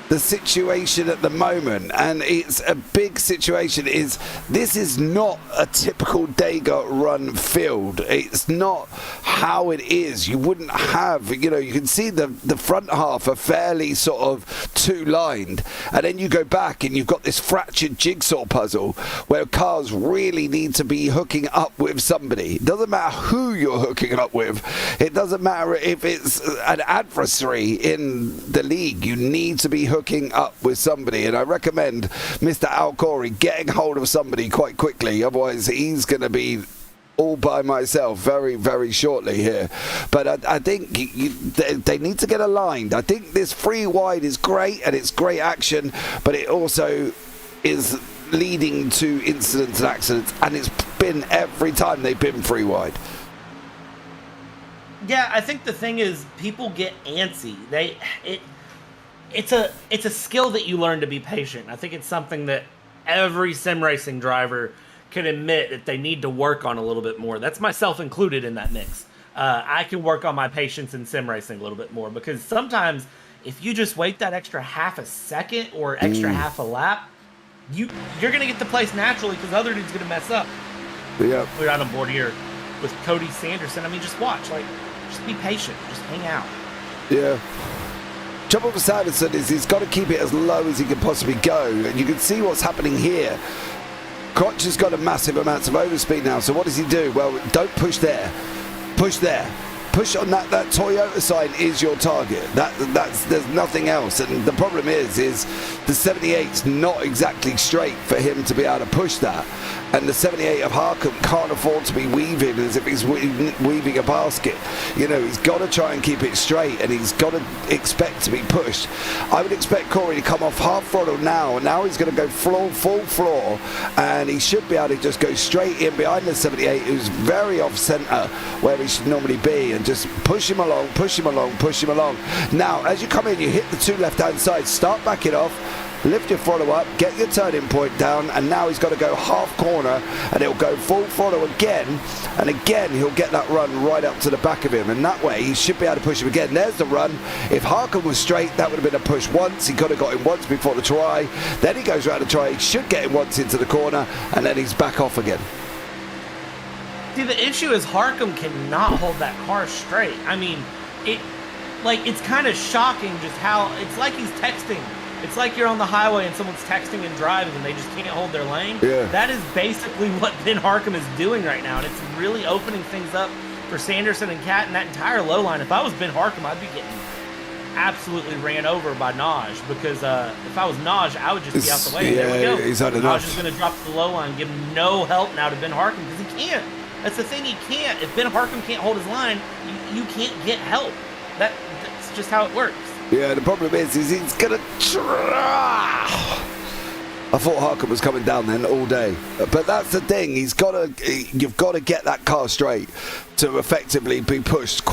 the situation at the moment, and it's a big situation, this is not a typical Dega run field. It's not how it is. You wouldn't have, you can see the front half are fairly sort of two-lined, and then you go back and you've got this fractured jigsaw puzzle where cars really need to be hooking up with somebody. It doesn't matter who you're hooking up with. It doesn't matter if it's an adversary in the league. You need to be hooking up with somebody, and I recommend Mr. Al Corey getting hold of somebody quite quickly, otherwise he's going to be all by myself very, very shortly here. But I think they need to get aligned. I think this 3 wide is great, and it's great action, but it also is leading to incidents and accidents, and it's been every time they've been 3 wide. Yeah, I think the thing is people get antsy. It's a skill that you learn to be patient. I think it's something that every sim racing driver can admit that they need to work on a little bit more. That's myself included in that mix. I can work on my patience in sim racing a little bit more, because sometimes if you just wait that extra half a second or extra half a lap, you're going to get the place naturally, because the other dude's going to mess up. Yeah. We're out on board here with Cody Sanderson. I mean, just watch. Just be patient. Just hang out. Yeah. Trouble for Sanderson is he's got to keep it as low as he can possibly go, and you can see what's happening here. Crutch has got a massive amount of overspeed now, so what does he do? Well, don't push there. Push there. Push on that Toyota sign is your target. There's nothing else. And the problem is the 78's not exactly straight for him to be able to push that. And the 78 of Harkham can't afford to be weaving as if he's weaving a basket. You know, he's got to try and keep it straight, and he's got to expect to be pushed. I would expect Corey to come off half throttle now, and now he's going to go full floor, and he should be able to just go straight in behind the 78, who's very off centre where he should normally be, and just push him along. Now, as you come in, you hit the two left-hand sides, start backing off, lift your throttle up, get your turning point down, and now he's got to go half corner, and he'll go full throttle again, and again he'll get that run right up to the back of him, and that way he should be able to push him again. There's the run. If Harkham was straight, that would have been a push once. He could have got him once before the try, then he goes around the try, he should get him once into the corner, and then he's back off again. See, the issue is Harkham cannot hold that car straight. I mean, it's kind of shocking just how, it's like he's texting. It's like you're on the highway and someone's texting and driving and they just can't hold their lane. Yeah. That is basically what Ben Harkham is doing right now, and it's really opening things up for Sanderson and Cat and that entire low line. If I was Ben Harkham, I'd be getting absolutely ran over by Naj, because if I was Naj, I would just be out the way. Yeah, there we go. he's had enough. I was just going to drop to the low line, give him no help now to Ben Harkham, because he can't. That's the thing, he can't. If Ben Harkham can't hold his line, you can't get help. That's just how it works. Yeah, the problem is he's going to try. I thought Harkham was coming down then all day. But that's the thing, you've got to get that car straight to effectively be pushed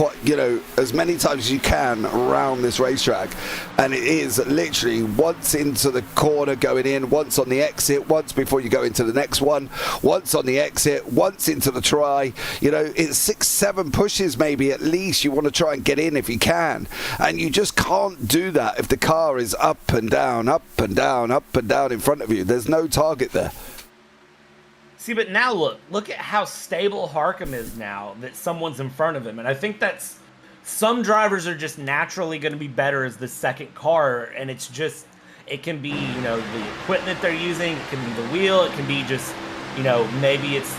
as many times as you can around this racetrack. And it is literally once into the corner going in, once on the exit, once before you go into the next one, once on the exit, once into the try. It's 6-7 pushes maybe at least you want to try and get in if you can. And you just can't do that if the car is up and down, up and down, up and down in front of you. There's no target there. See, but now look at how stable Harkham is now that someone's in front of him. And I think that's, some drivers are just naturally going to be better as the second car. And it can be, the equipment they're using. It can be the wheel. It can be just, maybe it's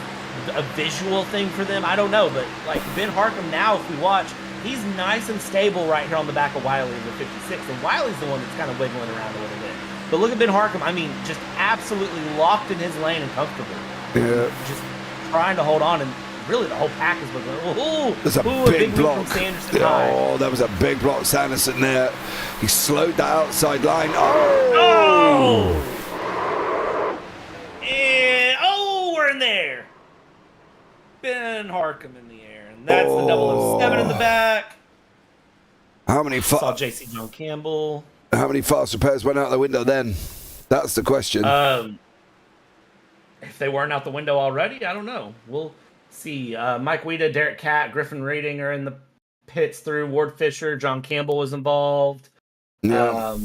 a visual thing for them. I don't know. But like Ben Harkham now, if we watch, he's nice and stable right here on the back of Wiley in the 56. And Wiley's the one that's kind of wiggling around a little bit. But look at Ben Harkham. I mean, just absolutely locked in his lane and comfortable. Yeah. Just trying to hold on, and really the whole pack is looking. There's a big block. From Sanderson high. Oh, that was a big block, Sanderson there. He slowed the outside line. Oh! And we're in there. Ben Harkham in the air, and that's the 007 in the back. How many saw JC John Campbell. How many fast repairs went out the window then? That's the question. If they weren't out the window already, I don't know. We'll see. Mike Weida, Derek Catt, Griffin Reading are in the pits through. Ward Fisher, John Campbell was involved. Yeah.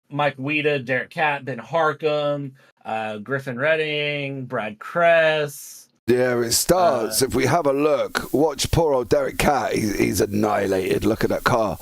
Mike Weida, Derek Catt, Ben Harkham, Griffin Reading, Brad Kress. Yeah, it starts. If we have a look, watch poor old Derek Catt. He's annihilated. Look at that car.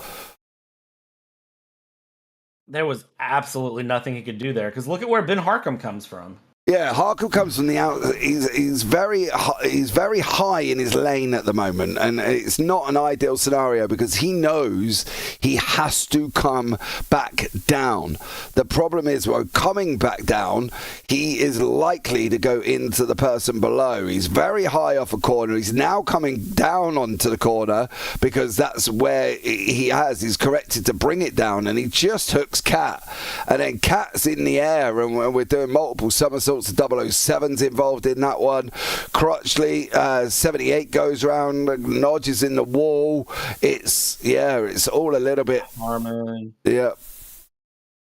There was absolutely nothing he could do there, because look at where Ben Harkham comes from. Yeah, Harkham comes from the out. He's very high in his lane at the moment, and it's not an ideal scenario because he knows he has to come back down. The problem is, when coming back down, he is likely to go into the person below. He's very high off a corner. He's now coming down onto the corner because that's where he's corrected to bring it down, and he just hooks Cat, and then Cat's in the air, and we're doing multiple somersaults sorts of 007s involved in that one. Crutchley, 78 goes round, nodges in the wall. It's all a little bit. Harmon. Yeah.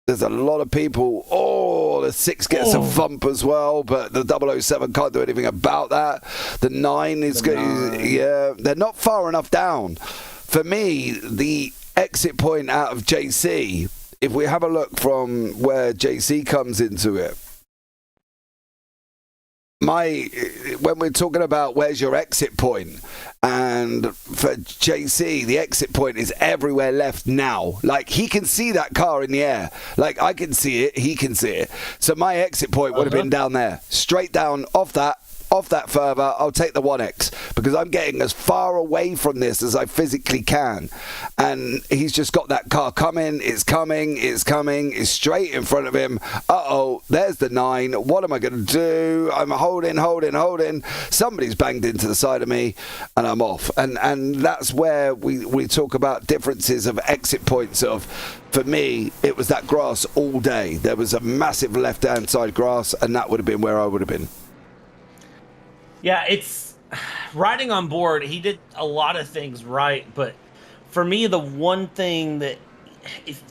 There's a lot of people. Oh, the 6 gets a bump as well, but the 007 can't do anything about that. The 9 is good. Yeah, they're not far enough down. For me, the exit point out of JC, if we have a look from where JC comes into it, when we're talking about where's your exit point, and for JC, the exit point is everywhere left now. Like, he can see that car in the air. Like, I can see it, he can see it. So my exit point would have been down there, straight down off that further. I'll take the 1X because I'm getting as far away from this as I physically can, and he's just got that car coming. It's straight in front of him. There's the 9. What am I going to do? I'm holding. Somebody's banged into the side of me and I'm off, and that's where we talk about differences of exit points. For me, it was that grass all day. There was a massive left hand side grass, and that would have been where I would have been. Yeah, it's riding on board. He did a lot of things right, but for me, the one thing that,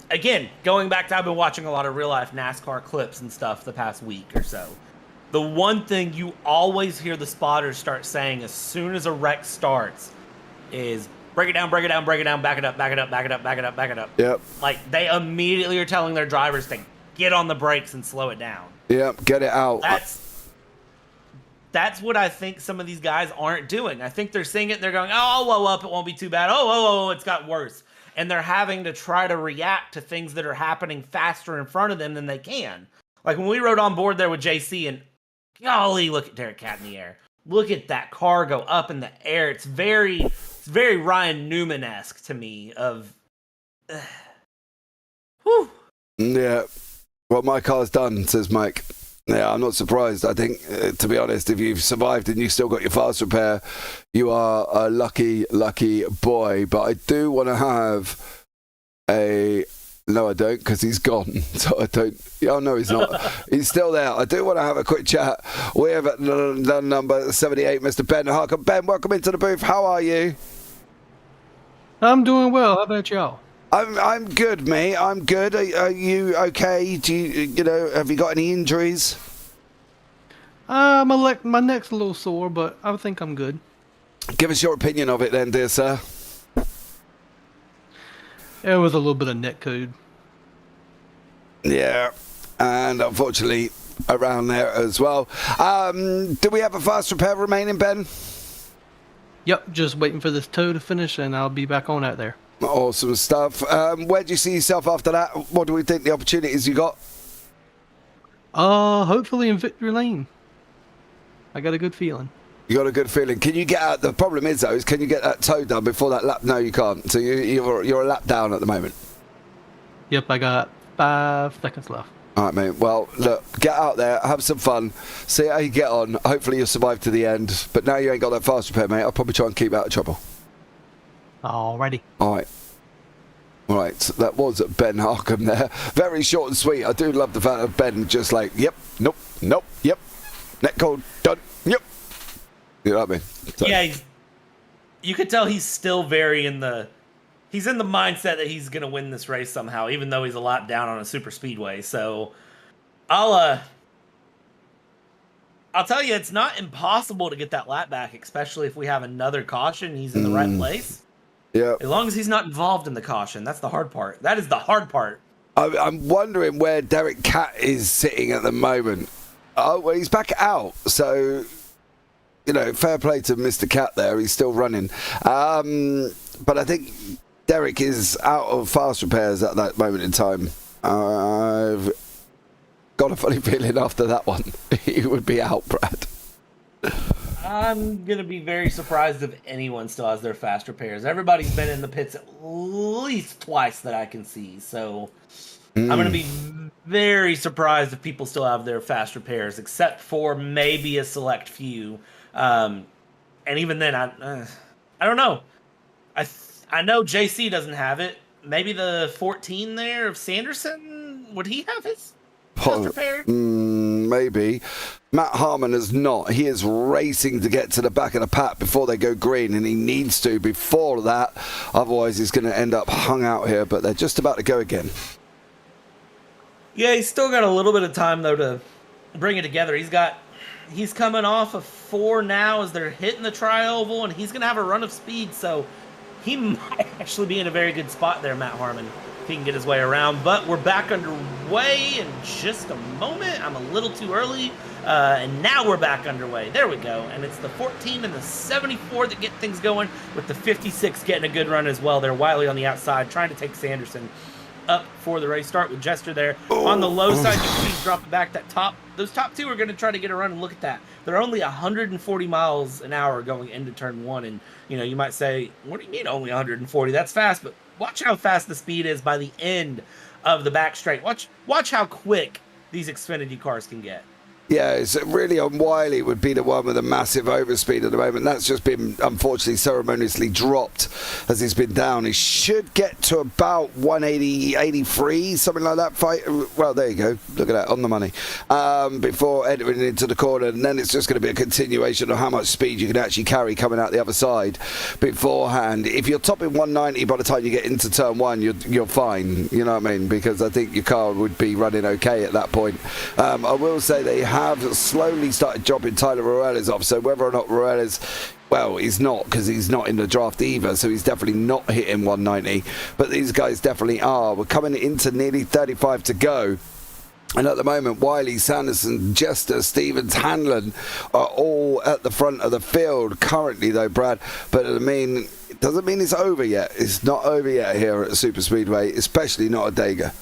again, going back to, I've been watching a lot of real life NASCAR clips and stuff the past week or so. The one thing you always hear the spotters start saying as soon as a wreck starts is break it down, back it up. Yep. Like, they immediately are telling their drivers to get on the brakes and slow it down. Yep, get it out. That's what I think some of these guys aren't doing. I think they're seeing it and they're going, oh, well, up, it won't be too bad. Oh, it's got worse. And they're having to try to react to things that are happening faster in front of them than they can. Like when we rode on board there with JC, and golly, look at Derek Cat in the air. Look at that car go up in the air. It's very Ryan Newman-esque to me of... whew. Yeah. Well, my car's done, says Mike. Yeah, I'm not surprised. I think, to be honest, if you've survived and you've still got your fast repair, you are a lucky boy. But I do want to have a... No, I don't, because he's gone. So I don't... Oh, no, he's not. He's still there. I do want to have a quick chat with the number 78, Mr. Ben Harker. Ben, welcome into the booth. How are you? I'm doing well. How about y'all? I'm good, mate. I'm good. Are you okay? Do you have you got any injuries? My neck's a little sore, but I think I'm good. Give us your opinion of it then, dear sir. It was a little bit of neck code. Yeah, and unfortunately around there as well. Do we have a fast repair remaining, Ben? Yep, just waiting for this tow to finish, and I'll be back on out there. Awesome stuff. Where do you see yourself after that? What do we think the opportunities you got? Hopefully in victory lane. I got a good feeling. You got a good feeling. Can you get out? The problem is, though, can you get that tow done before that lap? No, you can't. So you're a lap down at the moment. Yep, I got 5 seconds left. All right, mate. Well, look, get out there, have some fun, see how you get on. Hopefully you'll survive to the end. But now you ain't got that fast repair, mate. I'll probably try and keep out of trouble. Alrighty. All right, so that was Ben Harkham there. Very short and sweet. I do love the fact of Ben just like, yep, nope, yep, neck cold, done, yep. You know what I mean? So. Yeah, you could tell he's still very he's in the mindset that he's going to win this race somehow, even though he's a lap down on a SuperSpeedway. So I'll tell you, it's not impossible to get that lap back, especially if we have another caution. He's in the right place. Yeah. As long as he's not involved in the caution, that's the hard part. That is the hard part. I'm wondering where Derek Cat is sitting at the moment. Oh, well, he's back out. So, fair play to Mr. Cat there. He's still running. But I think Derek is out of fast repairs at that moment in time. I've got a funny feeling after that one, he would be out, Brad. I'm going to be very surprised if anyone still has their fast repairs. Everybody's been in the pits at least twice that I can see. So I'm going to be very surprised if people still have their fast repairs, except for maybe a select few. And even then, I don't know. I know JC doesn't have it. Maybe the 14 there of Sanderson, would he have his? Feels prepared? Maybe. Matt Harmon is not. He is racing to get to the back of the pack before they go green, and he needs to before that. Otherwise, he's going to end up hung out here, but they're just about to go again. Yeah, he's still got a little bit of time, though, to bring it together. He's coming off of 4 now as they're hitting the tri-oval, and he's going to have a run of speed, so he might actually be in a very good spot there, Matt Harmon, if he can get his way around. But we're back underway in just a moment. I'm a little too early, and now we're back underway. There we go, and it's the 14 and the 74 that get things going, with the 56 getting a good run as well. They're Wiley on the outside, trying to take Sanderson up for the race start with Jester there. On the low side, you can see he's dropping back that top. Those top 2 are going to try to get a run, and look at that. They're only 140 miles an hour going into turn 1, and you might say, what do you mean only 140? That's fast, but watch how fast the speed is by the end of the back straight. Watch how quick these Xfinity cars can get. Yeah, it's really on Wiley would be the one with a massive overspeed at the moment. That's just been, unfortunately, ceremoniously dropped as he's been down. He should get to about 180, 83, something like that. Well, there you go. Look at that, on the money. Before entering into the corner, and then it's just going to be a continuation of how much speed you can actually carry coming out the other side beforehand. If you're topping 190 by the time you get into turn 1, you're fine. You know what I mean? Because I think your car would be running okay at that point. I will say they have slowly started dropping Tyler Morales off, so whether or not Morales, well, he's not, because he's not in the draft either, so he's definitely not hitting 190, but these guys definitely are. We're coming into nearly 35 to go. And at the moment, Wiley, Sanderson, Jester, Stevens, Hanlon are all at the front of the field currently, though, Brad. But I mean, it doesn't mean it's over yet. It's not over yet here at SuperSpeedway, especially not at Dega.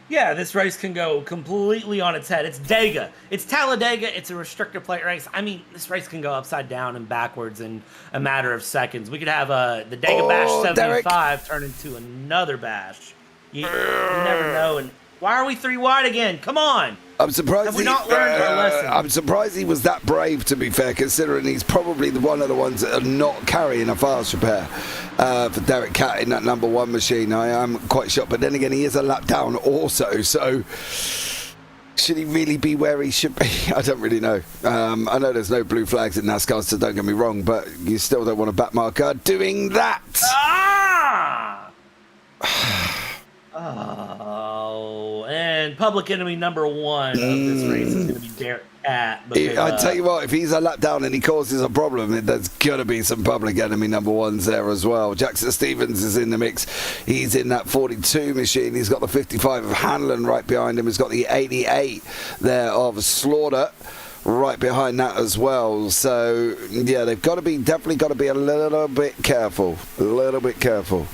Yeah, this race can go completely on its head. It's Dega. It's Talladega. It's a restrictor plate race. I mean, this race can go upside down and backwards in a matter of seconds. We could have the Dega Bassh 75 turn into another Bassh. You never know. And why are we 3 wide again? Come on. I'm surprised. Have we not learned our lesson? I'm surprised he was that brave, to be fair, considering he's probably one of the ones that are not carrying a fast repair for Derek Catt in that number 1 machine. I am quite shocked, but then again, he is a lap down also, so should he really be where he should be? I don't really know. I know there's no blue flags in NASCAR, so don't get me wrong, but you still don't want a back marker doing that. Oh, and public enemy number 1 of this race is going to be Derek Catt. I tell you what, if he's a lap down and he causes a problem, there's got to be some public enemy number 1s there as well. Jackson Stevens is in the mix. He's in that 42 machine. He's got the 55 of Hanlon right behind him. He's got the 88 there of Slaughter right behind that as well. So, yeah, they've definitely got to be a little bit careful. A little bit careful.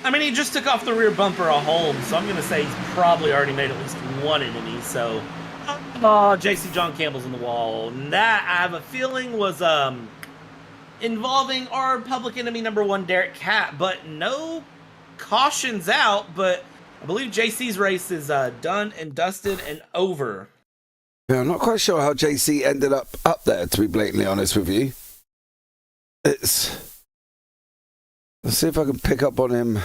I mean, he just took off the rear bumper of Holmes, so I'm going to say he's probably already made at least 1 enemy, so... Oh, JC John Campbell's in the wall. And that, I have a feeling, was involving our public enemy number 1, Derek Catt, but no cautions out, but I believe JC's race is done and dusted and over. Yeah, I'm not quite sure how JC ended up there, to be blatantly honest with you. Let's see if I can pick up on him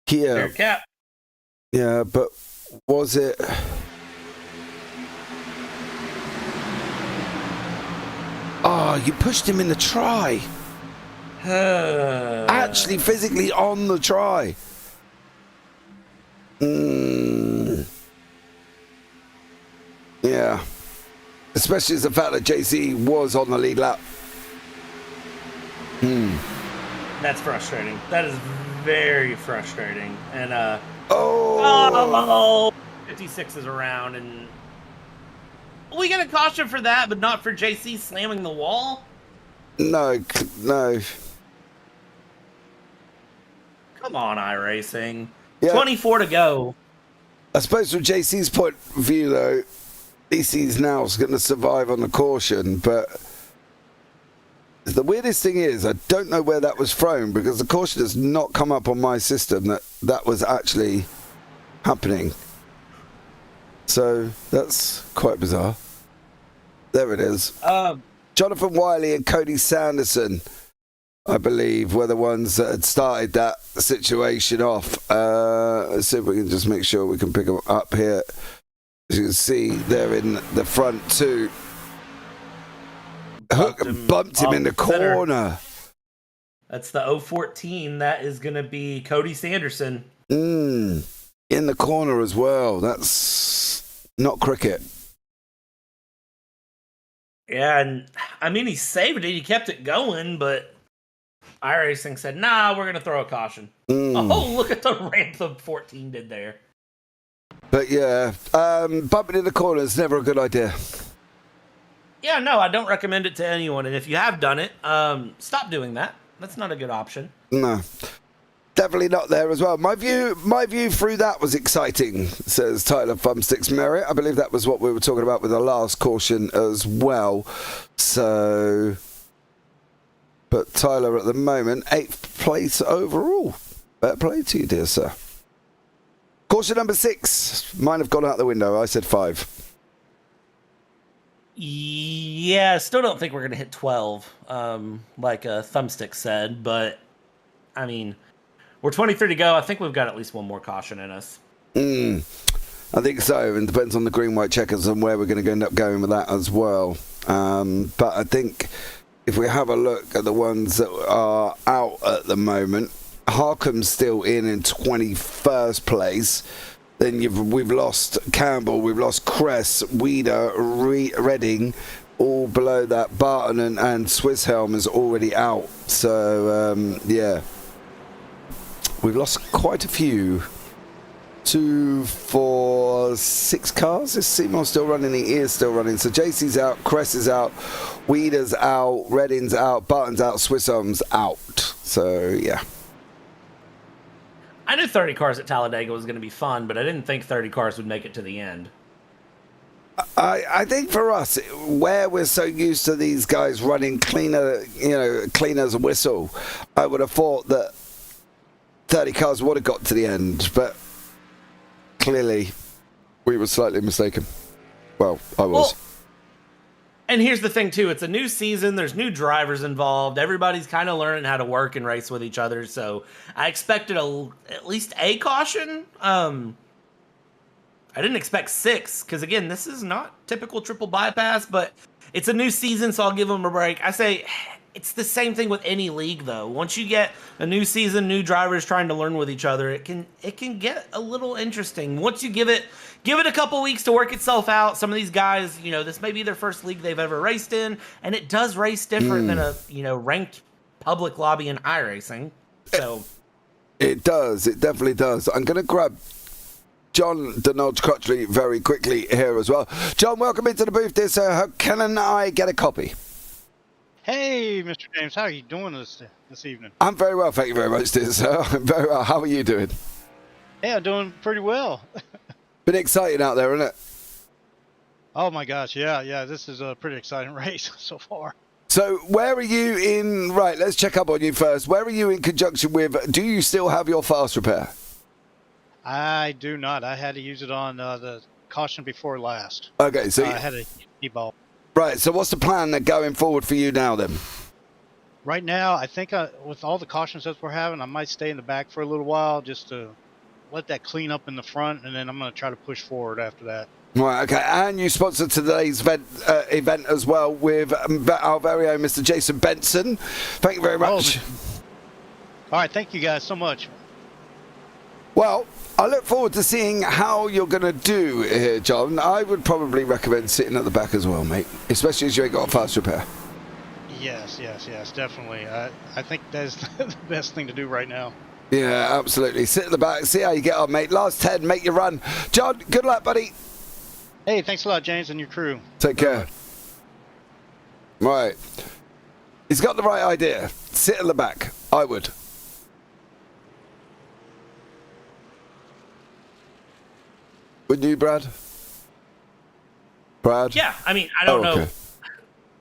here. Derek Catt. Yeah, but was it... Oh, you pushed him in the try. Actually, physically on the try. Yeah. Especially as the fact that JC was on the lead lap. That's frustrating. That is very frustrating. And, 56 is around, and we get a caution for that, but not for JC slamming the wall? No. Come on, iRacing. Yeah. 24 to go. I suppose from JC's point of view, though, at least he's now going to survive on the caution, but the weirdest thing is, I don't know where that was thrown, because the caution does not come up on my system that was actually happening. So that's quite bizarre. There it is. Jonathan Wiley and Cody Sanderson I believe, were the ones that had started that situation off. Let's see if we can just make sure we can pick them up here. As you can see, they're in the front too. Bumped him in the corner. That's the 014. That is going to be Cody Sanderson. In the corner as well. That's not cricket. Yeah, and I mean, he saved it. He kept it going, but iRacing said, nah, we're going to throw a caution. Oh, look at the ramp the 14 did there. But yeah, bumping in the corner is never a good idea. Yeah, no, I don't recommend it to anyone. And if you have done it, stop doing that. That's not a good option. No. Definitely not there as well. My view through that was exciting, says Tyler Thumbsticks Merritt. I believe that was what we were talking about with the last caution as well. So, but Tyler at the moment, 8th place overall. Better play to you, dear sir. Caution number 6. Mine have gone out the window. I said 5. Yeah, still don't think we're going to hit 12, like Thumbstick said. But, I mean, we're 23 to go. I think we've got at least one more caution in us. I think so. And depends on the green-white checkers and where we're going to end up going with that as well. But I think if we have a look at the ones that are out at the moment, Harcom's still in 21st place. Then we've lost Campbell, we've lost Cress, Weeder, Redding, all below that. Barton and Swisshelm is already out. So, yeah. We've lost quite a few. 2, 4, 6 cars. Is Seymour still running? He is still running. So JC's out, Cress is out, Weeder's out, Redding's out, Barton's out, Swisshelm's out. So, yeah. I knew 30 cars at Talladega was going to be fun, but I didn't think 30 cars would make it to the end. I think for us, where we're so used to these guys running cleaner as a whistle, I would have thought that 30 cars would have got to the end, but clearly we were slightly mistaken. Well, I was. Well, and here's the thing, too. It's a new season. There's new drivers involved. Everybody's kind of learning how to work and race with each other. So I expected at least a caution. I didn't expect 6 because, again, this is not typical triple bypass, but it's a new season, so I'll give them a break. I say it's the same thing with any league, though. Once you get a new season, new drivers trying to learn with each other, it can get a little interesting. Once you give it a couple weeks to work itself out. Some of these guys, this may be their first league they've ever raced in, and it does race different than a ranked public lobby in iRacing. So it does. It definitely does. I'm going to grab John Donald Crutchley very quickly here as well. John, welcome into the booth, dear sir. How can I get a copy? Hey, Mr. James, how are you doing this evening? I'm very well, thank you very much, dear sir. I'm very well. How are you doing? Hey, I'm doing pretty well. Been exciting out there, isn't it? Oh my gosh, yeah. This is a pretty exciting race so far. So where are you in? Right, let's check up on you first. Where are you in conjunction with? Do you still have your fast repair? I do not. I had to use it on the caution before last. Okay, so I had a e-ball. Right, so what's the plan going forward for you now then? Right now, I think with all the cautions that we're having, I might stay in the back for a little while just to let that clean up in the front, and then I'm going to try to push forward after that. Right, okay, and you sponsored today's event as well with our very own Mr. Jason Benson. Thank you very much. All right, thank you guys so much. Well, I look forward to seeing how you're going to do here, John. I would probably recommend sitting at the back as well, mate, especially as you ain't got a fast repair. Yes, definitely. I think that's the best thing to do right now. Yeah, absolutely. Sit at the back, see how you get on, mate. Last 10, make your run. John, good luck, buddy. Hey, thanks a lot, James, and your crew. Take care. Right. He's got the right idea. Sit at the back. I would. Wouldn't you, Brad? Brad? Yeah, I mean, I don't know. Okay.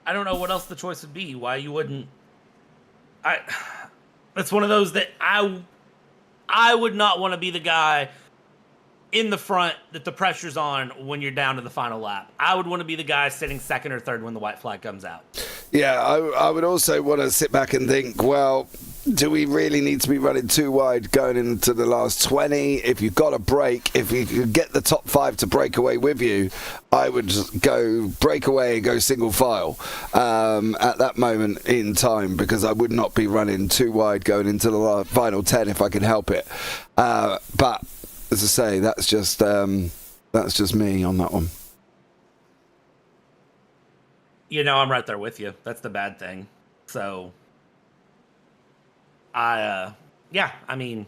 I don't know what else the choice would be. Why you wouldn't? It's one of those that I would not want to be the guy in the front that the pressure's on when you're down to the final lap. I would want to be the guy sitting second or third when the white flag comes out. Yeah, I would also want to sit back and think, well, do we really need to be running too wide going into the last 20? If you've got a break, if you could get the top 5 to break away with you, I would just go break away and go single file at that moment in time, because I would not be running too wide going into the final 10 if I could help it. But as I say, that's just me on that one. You know, I'm right there with you. That's the bad thing. So, I mean,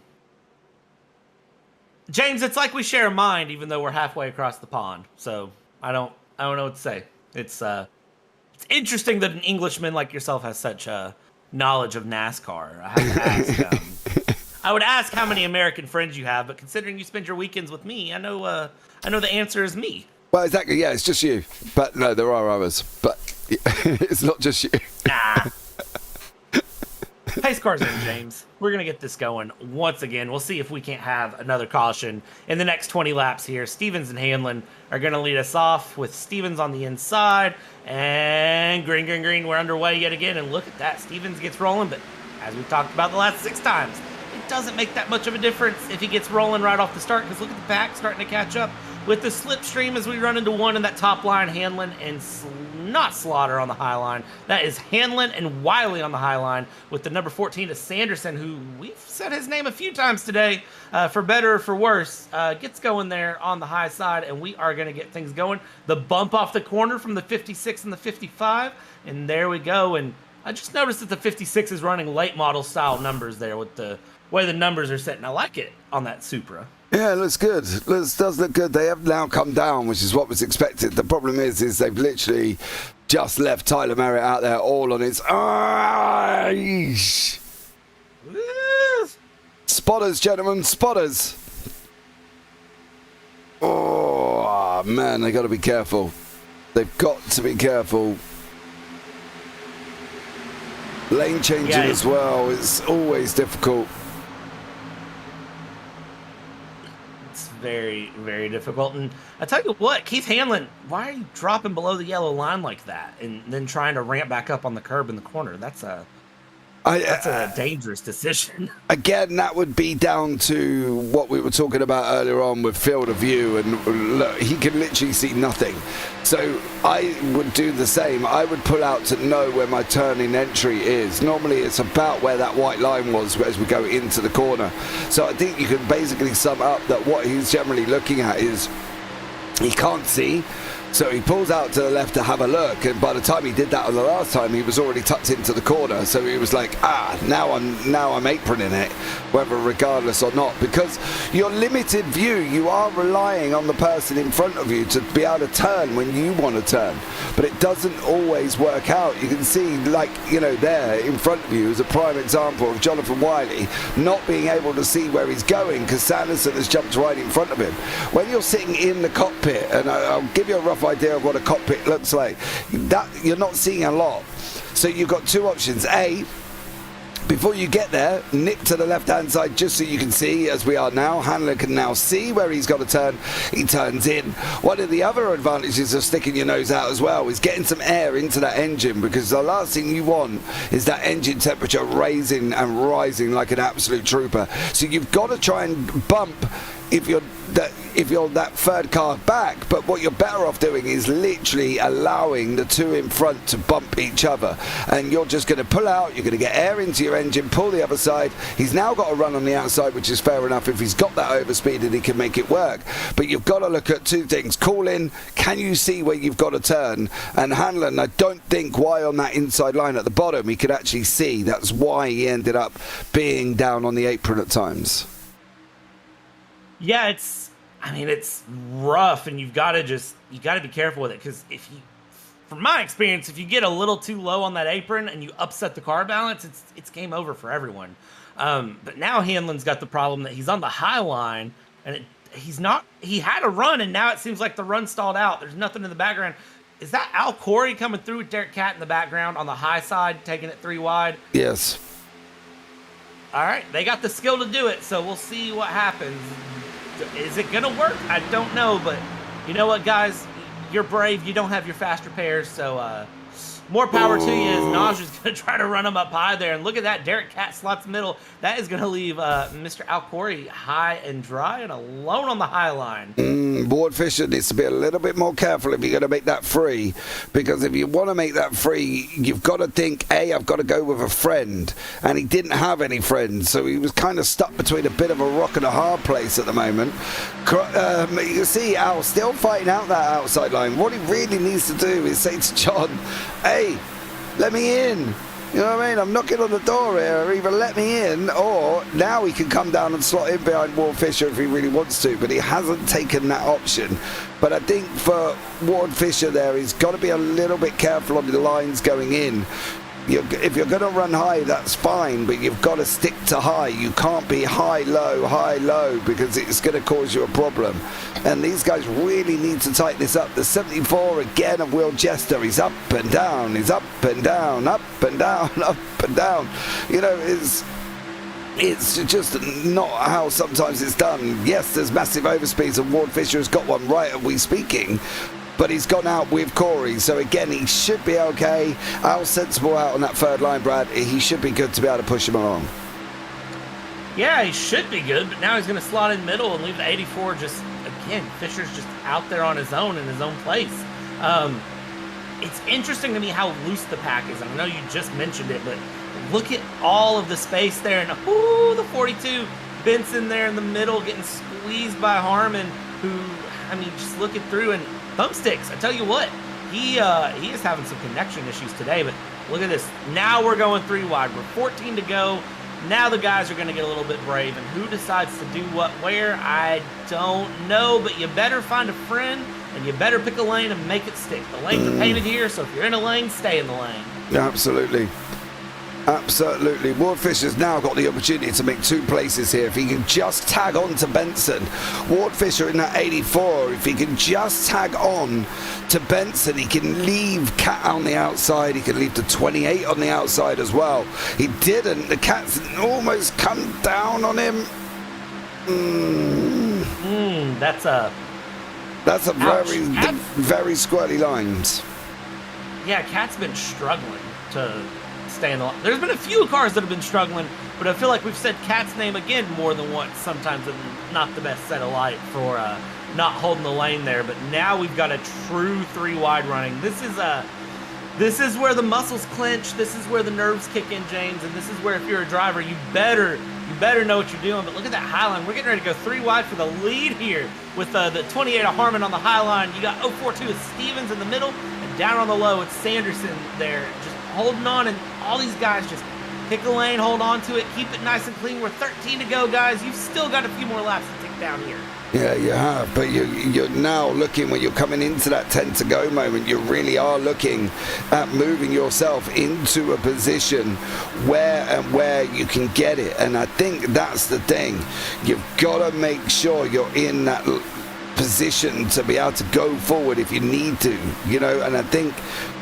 James, it's like we share a mind, even though we're halfway across the pond. So I don't know what to say. It's interesting that an Englishman like yourself has such knowledge of NASCAR. I have to ask. I would ask how many American friends you have, but considering you spend your weekends with me, I know the answer is me. Well, exactly. Yeah, it's just you. But no, there are others. But it's not just you. Nah. Pace cars in, James. We're going to get this going once again. We'll see if we can't have another caution in the next 20 laps here. Stevens and Hanlon are going to lead us off with Stevens on the inside. And green. We're underway yet again. And look at that. Stevens gets rolling. But as we've talked about the last 6 times, it doesn't make that much of a difference if he gets rolling right off the start. Because look at the pack starting to catch up with the slipstream as we run into one in that top line. Hanlon and not Slaughter on the high line. That is Hanlon and Wiley on the high line, with the number 14 to Sanderson, who we've said his name a few times today, for better or for worse, gets going there on the high side, and we are going to get things going. The bump off the corner from the 56 and the 55, and there we go. And I just noticed that the 56 is running late model style numbers there with the way the numbers are set, and I like it on that Supra. Yeah, it looks good. Does look good. They have now come down, which is what was expected. The problem is they've literally just left Tyler Merritt out there all on his eyes. Spotters, gentlemen, spotters. Oh, man, they got to be careful. They've got to be careful. Lane changing as well. It's always difficult. Very, very difficult. And I tell you what, Keith Hanlon, why are you dropping below the yellow line like that and then trying to ramp back up on the curb in the corner? That's a dangerous decision. Again, that would be down to what we were talking about earlier on with field of view, and look, he can literally see nothing. So I would do the same. I would pull out to know where my turning entry is. Normally it's about where that white line was as we go into the corner. So I think you can basically sum up that what he's generally looking at is he can't see. So he pulls out to the left to have a look, and by the time he did that on the last time, he was already tucked into the corner. So he was like, now I'm aproning it, whether regardless or not, because your limited view, you are relying on the person in front of you to be able to turn when you want to turn, but it doesn't always work out. You can see, like, there in front of you is a prime example of Jonathan Wiley not being able to see where he's going because Sanderson has jumped right in front of him. When you're sitting in the cockpit, and I'll give you a rough idea of what a cockpit looks like, that you're not seeing a lot. So you've got 2 options. A, before you get there, nip to the left-hand side just so you can see, as we are now. Handler can now see where he's got to turn. He turns in. One of the other advantages of sticking your nose out as well is getting some air into that engine, because the last thing you want is that engine temperature raising and rising like an absolute trooper. So you've got to try and bump if you're that third car back, but what you're better off doing is literally allowing the 2 in front to bump each other, and you're just going to pull out, you're going to get air into your engine, pull the other side. He's now got to run on the outside, which is fair enough. If he's got that overspeed, and he can make it work, but you've got to look at 2 things. Call in, can you see where you've got to turn? And Hanlon, I don't think why on that inside line at the bottom he could actually see. That's why he ended up being down on the apron at times. Yeah, it's rough, and you got to be careful with it, because from my experience, if you get a little too low on that apron and you upset the car balance, it's game over for everyone. But now Hanlon's got the problem that he's on the high line, and he had a run, and now it seems like the run stalled out. There's nothing in the background. Is that Al Corey coming through with Derek Catt in the background on the high side, taking it 3 wide? Yes. All right, they got the skill to do it, so we'll see what happens. Is it going to work? I don't know, but you know what, guys? You're brave. You don't have your faster pairs, so More power to you as Naja's going to try to run him up high there. And look at that. Derek Cat slots middle. That is going to leave Mr. Alcori high and dry and alone on the high line. Ward Fisher needs to be a little bit more careful if you're going to make that free. Because if you want to make that free, you've got to think, A, I've got to go with a friend. And he didn't have any friends. So he was kind of stuck between a bit of a rock and a hard place at the moment. You see Al still fighting out that outside line. What he really needs to do is say to John, hey, let me in. You know what I mean? I'm knocking on the door here. Either let me in, or now he can come down and slot in behind Ward Fisher if he really wants to, but he hasn't taken that option. But I think for Ward Fisher there, he's got to be a little bit careful on the lines going in. If you're going to run high, that's fine, but you've got to stick to high. You can't be high, low, because it's going to cause you a problem. And these guys really need to tighten this up. The 74 again of Will Jester. He's up and down, he's up and down, up and down, up and down. You know, it's just not how sometimes it's done. Yes, there's massive overspeeds, and Ward Fisher has got one right as we speaking. But he's gone out with Corey, so again, he should be okay. Al sensible out on that third line, Brad. He should be good to be able to push him along. Yeah, he should be good, but now he's going to slot in middle and leave the 84 just, again, Fisher's just out there on his own in his own place. It's interesting to me how loose the pack is. I know you just mentioned it, but look at all of the space there. And, the 42, Benson there in the middle getting squeezed by Harmon, who, just looking through and thumbsticks. I tell you what, he is having some connection issues today, but look at this. Now we're going 3 wide. We're 14 to go. Now the guys are going to get a little bit brave, and who decides to do what where, I don't know, but you better find a friend, and you better pick a lane and make it stick. The lanes are painted here, so if you're in a lane, stay in the lane. Absolutely. Absolutely. Ward Fisher's now got the opportunity to make 2 places here. If he can just tag on to Benson, Ward Fisher in that 84, if he can just tag on to Benson, he can leave Cat on the outside. He can leave the 28 on the outside as well. He didn't. The Cat's almost come down on him. That's a very squirrely lines. Yeah, Cat's been struggling to stay in the line. There's been a few cars that have been struggling, but I feel like we've said Cat's name again more than once, sometimes not the best set of light for not holding the lane there. But now we've got a true 3 wide running. This is where the muscles clench. This is where the nerves kick in, James, and this is where, if you're a driver, you better know what you're doing. But look at that high line. We're getting ready to go 3 wide for the lead here with the 28 of Harmon on the high line. You got 042 with Stevens in the middle, and down on the low it's Sanderson there just holding on, and all these guys just pick a lane, hold on to it, keep it nice and clean. We're 13 to go, guys. You've still got a few more laps to take down here. Yeah, you have, but you're now looking, when you're coming into that 10 to go moment, you really are looking at moving yourself into a position where you can get it. And I think that's the thing. You've got to make sure you're in that position to be able to go forward if you need to, and I think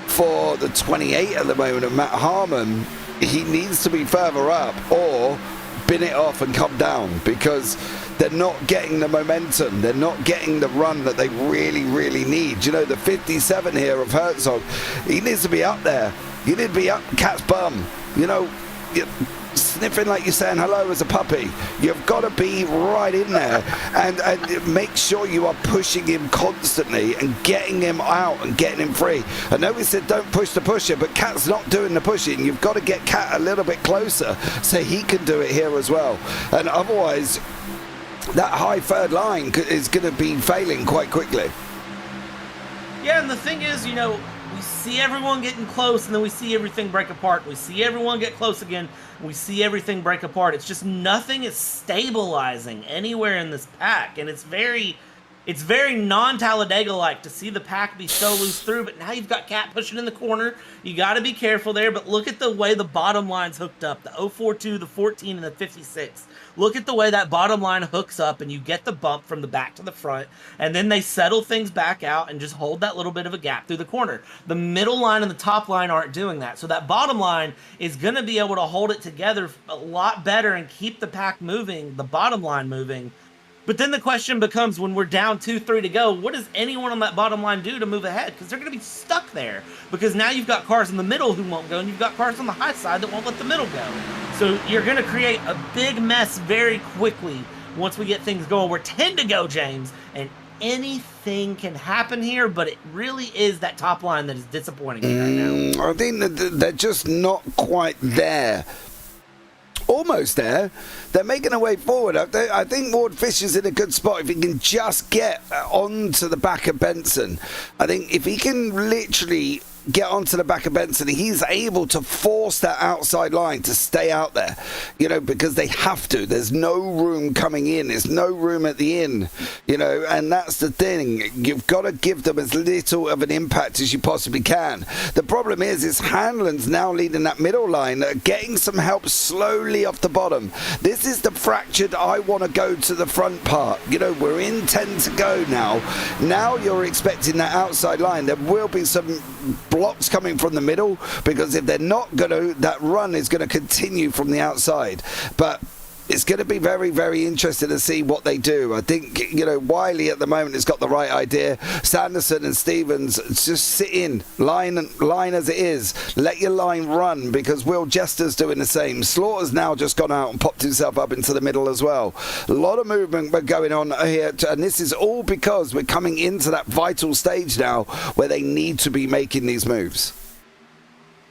for the 28 at the moment of Matt Harmon, he needs to be further up or bin it off and come down, because they're not getting the momentum, they're not getting the run that they really, really need. The 57 here of Herzog, he needs to be up there. You need to be up Cat's bum, sniffing like you're saying hello as a puppy. You've got to be right in there and make sure you are pushing him constantly and getting him out and getting him free. I know we said don't push the pusher, but Cat's not doing the pushing. You've got to get Cat a little bit closer so he can do it here as well. And otherwise, that high third line is going to be failing quite quickly. Yeah, and the thing is, we see everyone getting close, and then we see everything break apart. We see everyone get close again, and we see everything break apart. It's just nothing is stabilizing anywhere in this pack, and it's very non-Talladega-like to see the pack be so loose through. But now you've got Cat pushing in the corner. You got to be careful there, but look at the way the bottom line's hooked up. The 042, the 14, and the 56. Look at the way that bottom line hooks up, and you get the bump from the back to the front, and then they settle things back out and just hold that little bit of a gap through the corner. The middle line and the top line aren't doing that, so that bottom line is going to be able to hold it together a lot better and keep the pack moving, the bottom line moving, But then the question becomes, when we're down 2-3 to go, what does anyone on that bottom line do to move ahead? Because they're going to be stuck there. Because now you've got cars in the middle who won't go, and you've got cars on the high side that won't let the middle go. So you're going to create a big mess very quickly once we get things going. We're 10 to go, James, and anything can happen here, but it really is that top line that is disappointing me right now. I think that they're just not quite there. Almost there. They're making a way forward. I think Ward Fisher's in a good spot if he can just get onto the back of Benson. I think if he can literally get onto the back of Benson, he's able to force that outside line to stay out there, because they have to. There's no room coming in. There's no room at the inn, and that's the thing. You've got to give them as little of an impact as you possibly can. The problem is Hanlon's now leading that middle line, getting some help slowly off the bottom. This is the fractured, I want to go to the front part. We're in 10 to go now. Now you're expecting that outside line. There will be some blocks coming from the middle, because if they're not going to, that run is going to continue from the outside. But it's going to be very, very interesting to see what they do. I think, Wiley at the moment has got the right idea. Sanderson and Stevens, just sit in, line as it is. Let your line run, because Will Jester's doing the same. Slaughter's now just gone out and popped himself up into the middle as well. A lot of movement going on here, and this is all because we're coming into that vital stage now where they need to be making these moves.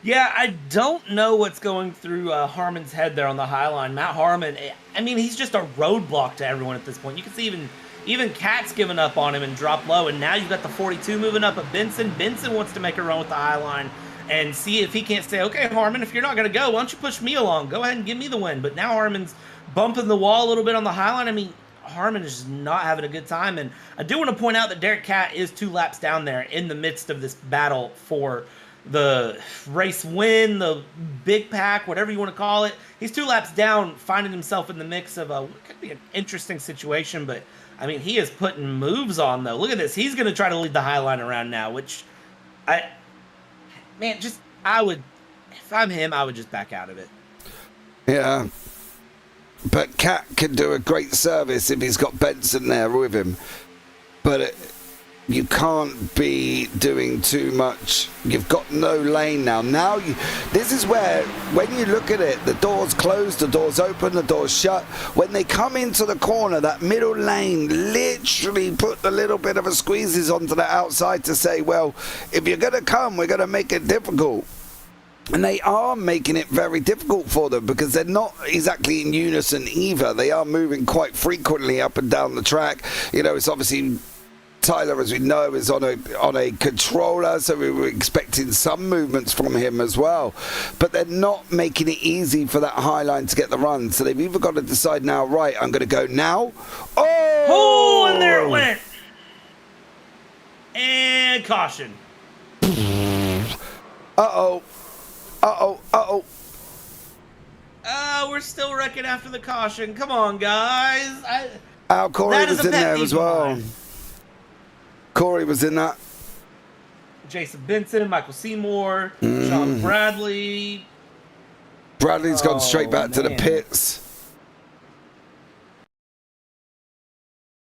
Yeah, I don't know what's going through Harmon's head there on the high line. Matt Harmon, I mean, he's just a roadblock to everyone at this point. You can see even Kat's given up on him and dropped low, and now you've got the 42 moving up at Benson. Benson wants to make a run with the high line and see if he can't say, okay, Harmon, if you're not going to go, why don't you push me along? Go ahead and give me the win. But now Harmon's bumping the wall a little bit on the high line. I mean, Harmon is just not having a good time. And I do want to point out that Derek Cat is 2 laps down there in the midst of this battle for the race win, the big pack, whatever you want to call it. He's 2 laps down, finding himself in the mix of what could be an interesting situation. But, I mean, he is putting moves on, though. Look at this. He's going to try to lead the high line around now, which if I'm him, I would just back out of it. Yeah. But Cat can do a great service if he's got Benson there with him. But you can't be doing too much. You've got no lane now. This is where, when you look at it, the door's closed, the door's open, the door's shut. When they come into the corner, that middle lane literally put a little bit of a squeezes onto the outside to say, well, if you're going to come, we're going to make it difficult. And they are making it very difficult for them, because they're not exactly in unison either. They are moving quite frequently up and down the track. It's obviously Tyler, as we know, is on a controller, so we were expecting some movements from him as well. But they're not making it easy for that high line to get the run. So they've either got to decide now, right, I'm going to go now. Oh, and there it went. And caution. Uh-oh. We're still wrecking after the caution. Come on, guys. Corey was in there as well. Corey was in that. Jason Benson, Michael Seymour, Sean Bradley. Bradley's gone straight back to the pits.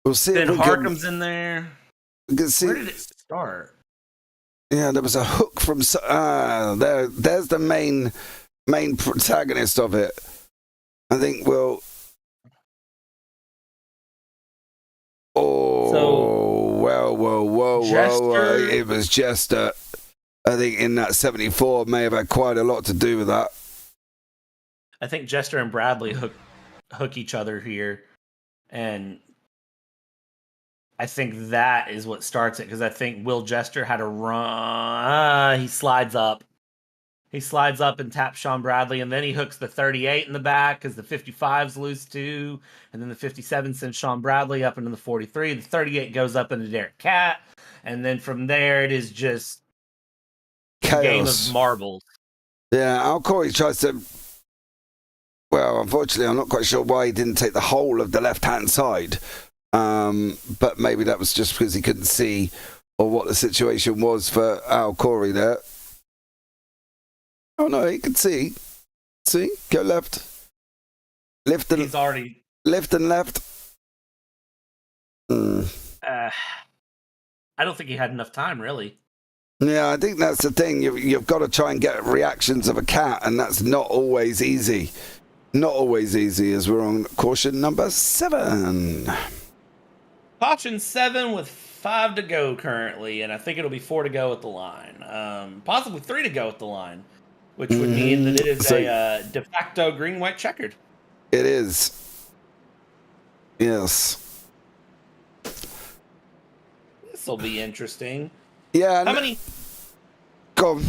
We'll see. Ben Harkham's in there. We can see. Where did it start? Yeah, there was a hook from. There's the main protagonist of it. I think we'll. Whoa. It was Jester. I think in that 74 may have had quite a lot to do with that. I think Jester and Bradley hook each other here. And I think that is what starts it, because I think Will Jester had a run. He slides up. He slides up and taps Sean Bradley, and then he hooks the 38 in the back because the 55's loose too. And then the 57 sends Sean Bradley up into the 43. The 38 goes up into Derek Cat. And then from there, it is just chaos. A game of marbles. Yeah, Al Corey tries to... Well, unfortunately, I'm not quite sure why he didn't take the whole of the left-hand side. But maybe that was just because he couldn't see or what the situation was for Al Corey there. Oh no, he can see. See? Go left. Lift and He's already lift and left. I don't think he had enough time, really. Yeah, I think that's the thing. You've got to try and get reactions of a cat, and that's not always easy. Not always easy, as we're on caution number 7. Caution 7 with 5 to go currently, and I think it'll be 4 to go at the line. Possibly 3 to go at the line, which would mean that it is a de facto green-white checkered. It is. Yes. This will be interesting. Yeah. Go on.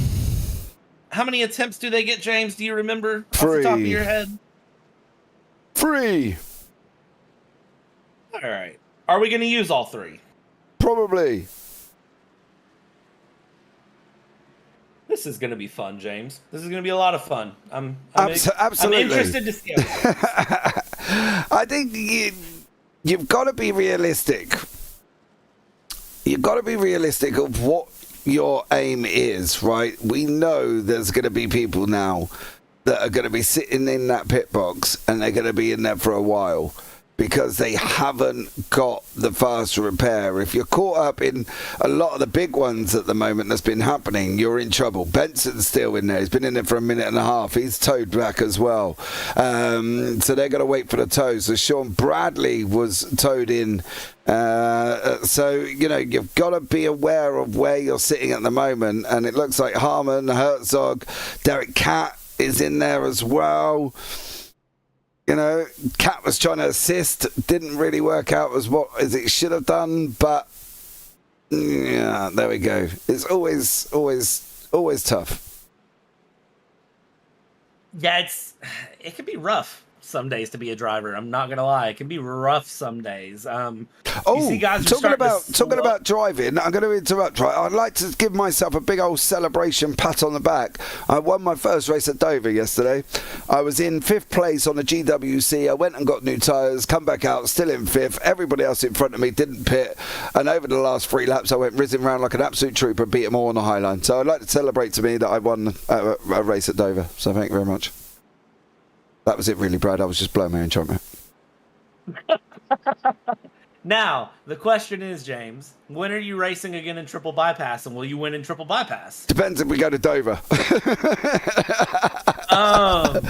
How many attempts do they get, James? Do you remember 3. off the top of your head? 3. All right. Are we going to use all 3? Probably. This is going to be fun, James. This is going to be a lot of fun. I'm absolutely. I'm interested to see it. I think you've got to be realistic. You've got to be realistic of what your aim is, right? We know there's going to be people now that are going to be sitting in that pit box, and they're going to be in there for a while because they haven't got the fast repair. If you're caught up in a lot of the big ones at the moment that's been happening, you're in trouble. Benson's still in there. He's been in there for a minute and a half. He's towed back as well. So they're going to wait for the tow. So Sean Bradley was towed in. So, you've got to be aware of where you're sitting at the moment. And it looks like Harmon, Herzog, Derek Catt is in there as well. Cat was trying to assist, didn't really work out as it should have done, but yeah, there we go. It's always tough. Yeah, it can be rough some days to be a driver. I'm not gonna lie, it can be rough some days. You see guys talking about driving, I'm going to interrupt. Right, I'd like to give myself a big old celebration pat on the back. I won my first race at Dover yesterday. I was in 5th place on the GWC. I went and got new tyres, come back out, still in 5th. Everybody else in front of me didn't pit, and over the last 3 laps, I went rizzing round like an absolute trooper, beat them all on the high line. So I'd like to celebrate to me that I won a race at Dover. So thank you very much. That was it, really, Brad. I was just blowing my own trumpet. Now, the question is, James, when are you racing again in triple bypass, and will you win in triple bypass? Depends if we go to Dover. I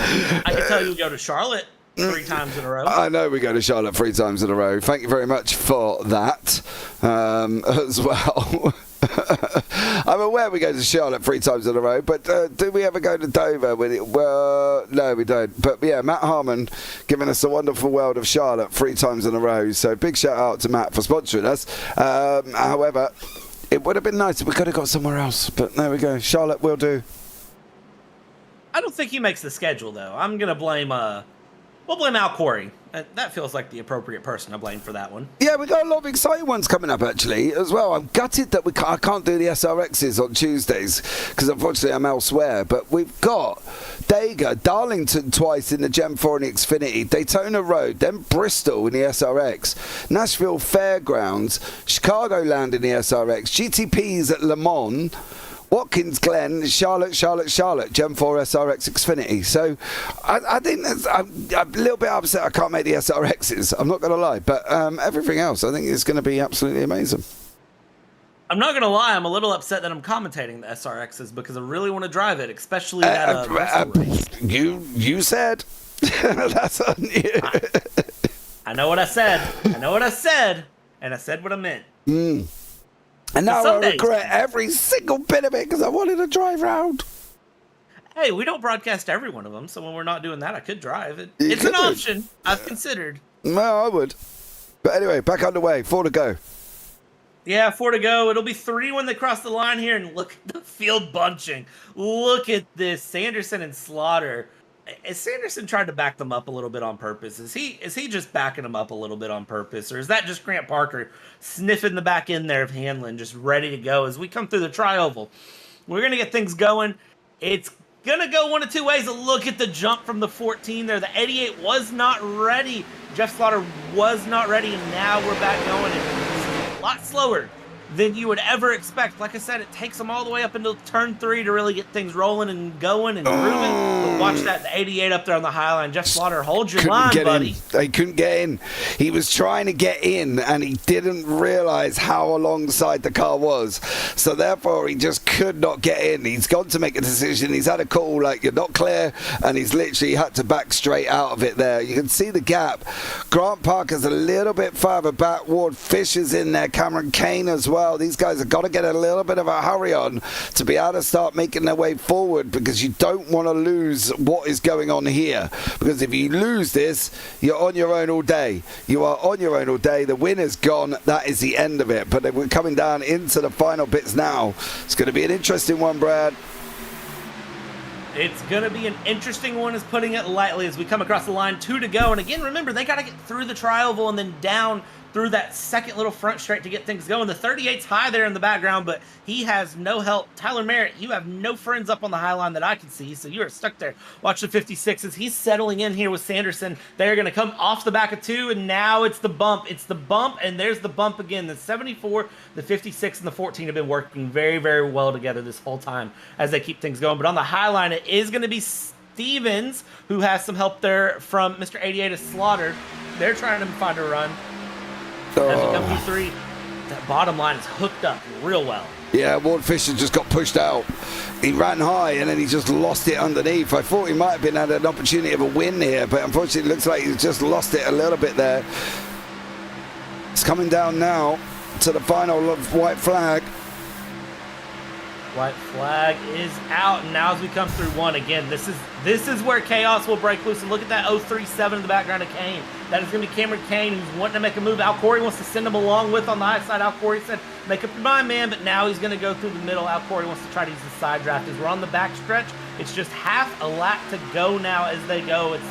can tell you go to Charlotte 3 times in a row. I know we go to Charlotte 3 times in a row. Thank you very much for that as well. I'm aware we go to Charlotte 3 times in a row, but do we ever go to Dover with it? Well, no, we don't. But yeah, Matt Harmon giving us the wonderful world of Charlotte 3 times in a row. So big shout out to Matt for sponsoring us. However, it would have been nice if we could have got somewhere else, but there we go. Charlotte will do. I don't think he makes the schedule, though. I'm gonna blame we'll blame Al Corey. That feels like the appropriate person to blame for that one. Yeah, we got a lot of exciting ones coming up, actually, as well. I'm gutted that I can't do the SRXs on Tuesdays, because unfortunately I'm elsewhere. But we've got Dega, Darlington twice in the Gem 4 and the Xfinity, Daytona Road, then Bristol in the SRX, Nashville Fairgrounds, Chicagoland in the SRX, GTPs at Le Mans, Watkins Glen, Charlotte, Gem 4 SRX Xfinity. So I think I'm a little bit upset I can't make the SRXs. I'm not going to lie. But everything else, I think is going to be absolutely amazing. I'm not going to lie. I'm a little upset that I'm commentating the SRXs because I really want to drive it, especially that race. You said. That's on you. I know what I said. And I said what I meant. And now I regret every single bit of it because I wanted to drive round. Hey, we don't broadcast every one of them, so when we're not doing that, I could drive it. It's an option I've considered. Well, I would. But anyway, back underway. 4 to go. Yeah, 4 to go. It'll be 3 when they cross the line here, and look at the field bunching. Look at this. Sanderson and Slaughter. Has Sanderson tried to back them up a little bit on purpose? Is he just backing them up a little bit on purpose? Or is that just Grant Parker sniffing the back end there of Hanlon, just ready to go as we come through the tri-oval? We're going to get things going. It's going to go one of 2 ways. Look at the jump from the 14 there. The 88 was not ready. Jeff Slaughter was not ready, and now we're back going. It's a lot slower than you would ever expect. Like I said, it takes them all the way up into turn 3 to really get things rolling and going and grooving. But watch that, the 88 up there on the high line. Jeff Slaughter, hold your line, buddy. They couldn't get in. He was trying to get in, and he didn't realize how alongside the car was. So therefore, he just could not get in. He's gone to make a decision. He's had a call like, you're not clear, and he's literally had to back straight out of it there. You can see the gap. Grant Parker's a little bit further back. Ward Fisher's in there. Cameron Kane as well. These guys have got to get a little bit of a hurry on to be able to start making their way forward, because you don't want to lose what is going on here. Because if you lose this, you're on your own all day. You are on your own all day. The win is gone. That is the end of it. But we're coming down into the final bits now. It's going to be an interesting one, Brad. It's going to be an interesting one, is putting it lightly, as we come across the line. 2 to go. And again, remember, they got to get through the tri-oval and then down through that second little front straight to get things going. The 38's high there in the background, but he has no help. Tyler Merritt, you have no friends up on the high line that I can see, so you are stuck there. Watch the 56s. He's settling in here with Sanderson. They're going to come off the back of 2, and now it's the bump. It's the bump, and there's the bump again. The 74, the 56, and the 14 have been working very, very well together this whole time as they keep things going. But on the high line, it is going to be Stevens, who has some help there from Mr. 88 is Slaughter. They're trying to find a run. As we come through 3, that bottom line is hooked up real well. Yeah, Ward Fisher just got pushed out. He ran high and then he just lost it underneath. I thought he might have been had an opportunity of a win here, but unfortunately it looks like he's just lost it a little bit there. It's coming down now to the final of white flag. White flag is out, and now as we come through 1 again, this is where chaos will break loose. And look at that 037 in the background of Kane. That is going to be Cameron Kane, who's wanting to make a move. Al Corey wants to send him along with on the high side. Al Corey said, make up your mind, man, but now he's going to go through the middle. Al Corey wants to try to use the side draft. As we're on the back stretch, it's just half a lap to go now as they go. It's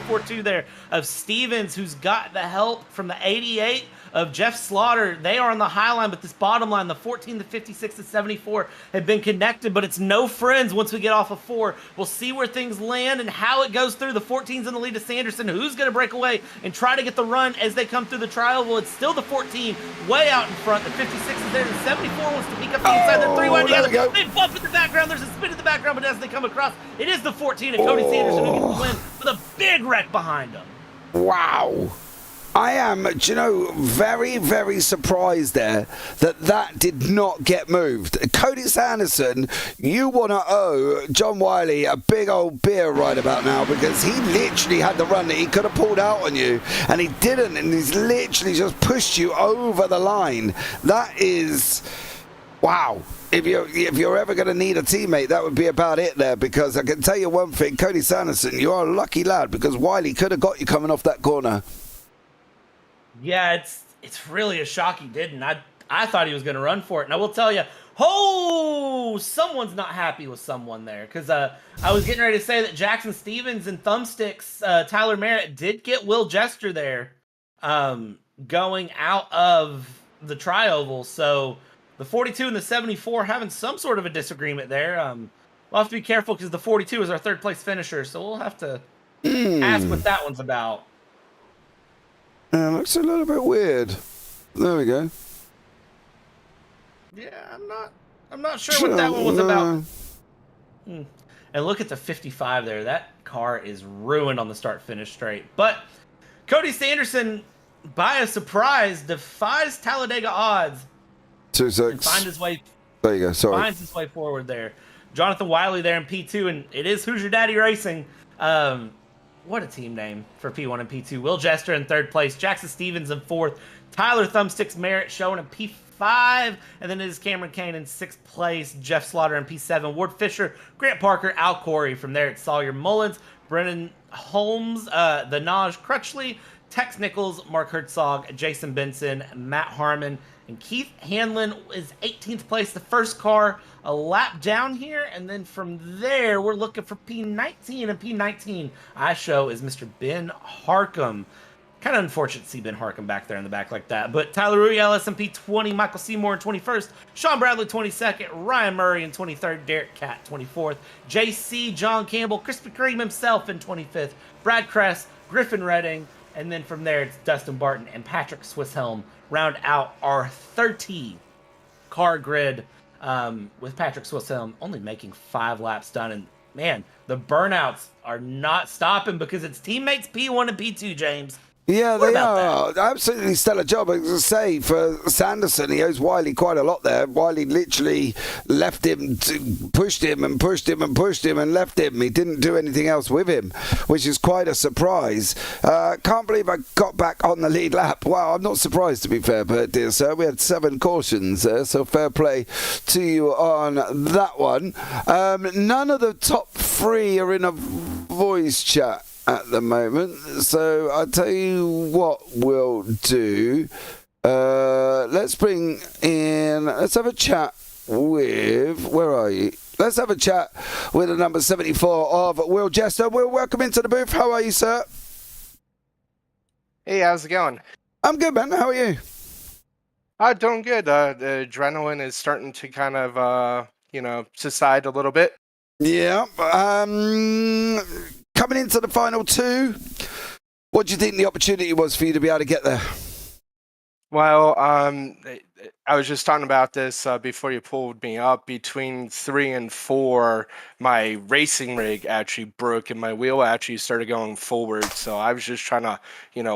042 there of Stevens, who's got the help from the 88 of Jeff Slaughter. They are on the high line, but this bottom line, the 14, the 56, the 74 have been connected, but it's no friends once we get off of 4. We'll see where things land and how it goes through. The 14's in the lead of Sanderson, who's going to break away and try to get the run as they come through the trial. Well, it's still the 14 way out in front. The 56 is there. The 74 wants to peek up the inside. They're 3 wide together. They bump in the background. There's a spin in the background, but as they come across, it is the 14 and Cody Sanderson who gets the win with a big wreck behind him. Wow. I am, very, very surprised there that did not get moved. Cody Sanderson, you want to owe John Wiley a big old beer right about now, because he literally had the run that he could have pulled out on you, and he didn't, and he's literally just pushed you over the line. That is... wow. If you're ever going to need a teammate, that would be about it there, because I can tell you one thing, Cody Sanderson, you are a lucky lad, because Wiley could have got you coming off that corner. Yeah, it's really a shock he didn't. I thought he was going to run for it. And I will tell you, someone's not happy with someone there. Because I was getting ready to say that Jackson Stevens and Thumbsticks, Tyler Merritt, did get Will Jester there going out of the tri-oval. So the 42 and the 74 having some sort of a disagreement there. We'll have to be careful because the 42 is our third place finisher. So we'll have to ask what that one's about. Looks a little bit weird. There we go. Yeah, I'm not sure what that one was about. And look at the 55 there. That car is ruined on the start-finish straight. But Cody Sanderson, by a surprise, defies Talladega odds. 2-6. And finds his way. There you go. Sorry. Finds his way forward there. Jonathan Wiley there in P2, and it is Who's Your Daddy Racing. What a team name for P1 and P2. Will Jester in 3rd place. Jackson Stevens in 4th. Tyler Thumbsticks Merritt showing in P5. And then it is Cameron Kane in 6th place. Jeff Slaughter in P7. Ward Fisher, Grant Parker, Al Corey. From there, it's Sawyer Mullins, Brennan Holmes, the Naj Crutchley, Tex Nichols, Mark Herzog, Jason Benson, Matt Harmon, and Keith Hanlon is 18th place, the first car a lap down here. And then from there, we're looking for P19. And P19, I show, is Mr. Ben Harcum. Kind of unfortunate to see Ben Harcum back there in the back like that. But Tyler Ruiel, SMP 20, Michael Seymour in 21st, Sean Bradley 22nd, Ryan Murray in 23rd, Derek Catt 24th, JC John Campbell, Krispy Kreme himself in 25th, Brad Kress, Griffin Redding, and then from there it's Dustin Barton and Patrick Swisshelm round out our 30 car grid with Patrick Swisshelm only making 5 laps done. And man, the burnouts are not stopping because it's teammates P1 and P2, James. Yeah, What they about are. Absolutely stellar job. As I say, for Sanderson, he owes Wiley quite a lot there. Wiley literally left him, pushed him and pushed him and pushed him and left him. He didn't do anything else with him, which is quite a surprise. Can't believe I got back on the lead lap. Wow, I'm not surprised, to be fair, but dear sir. We had 7 cautions there, so fair play to you on that one. None of the top 3 are in a voice chat at the moment, so I'll tell you what we'll do. Let's have a chat with, where are you? Let's have a chat with the number 74 of Will Jester. Will, welcome into the booth. How are you, sir? Hey, how's it going? I'm good, man. How are you? Doing good. The adrenaline is starting to kind of, subside a little bit. Yeah. Coming into the final 2, what do you think the opportunity was for you to be able to get there? Well, I was just talking about this before you pulled me up. Between 3 and 4, my racing rig actually broke and my wheel actually started going forward. So I was just trying to,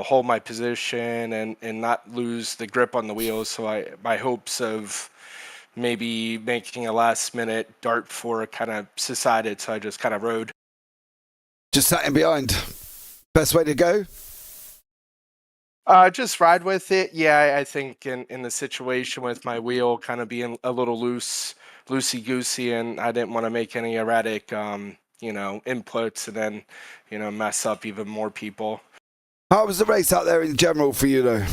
hold my position and not lose the grip on the wheel. So my hopes of maybe making a last-minute dart for it kind of subsided. So I just kind of rode. Just sat in behind. Best way to go? Just ride with it. Yeah, I think in the situation with my wheel kind of being a little loosey-goosey, and I didn't want to make any erratic, inputs and then, mess up even more people. How was the race out there in general for you, though?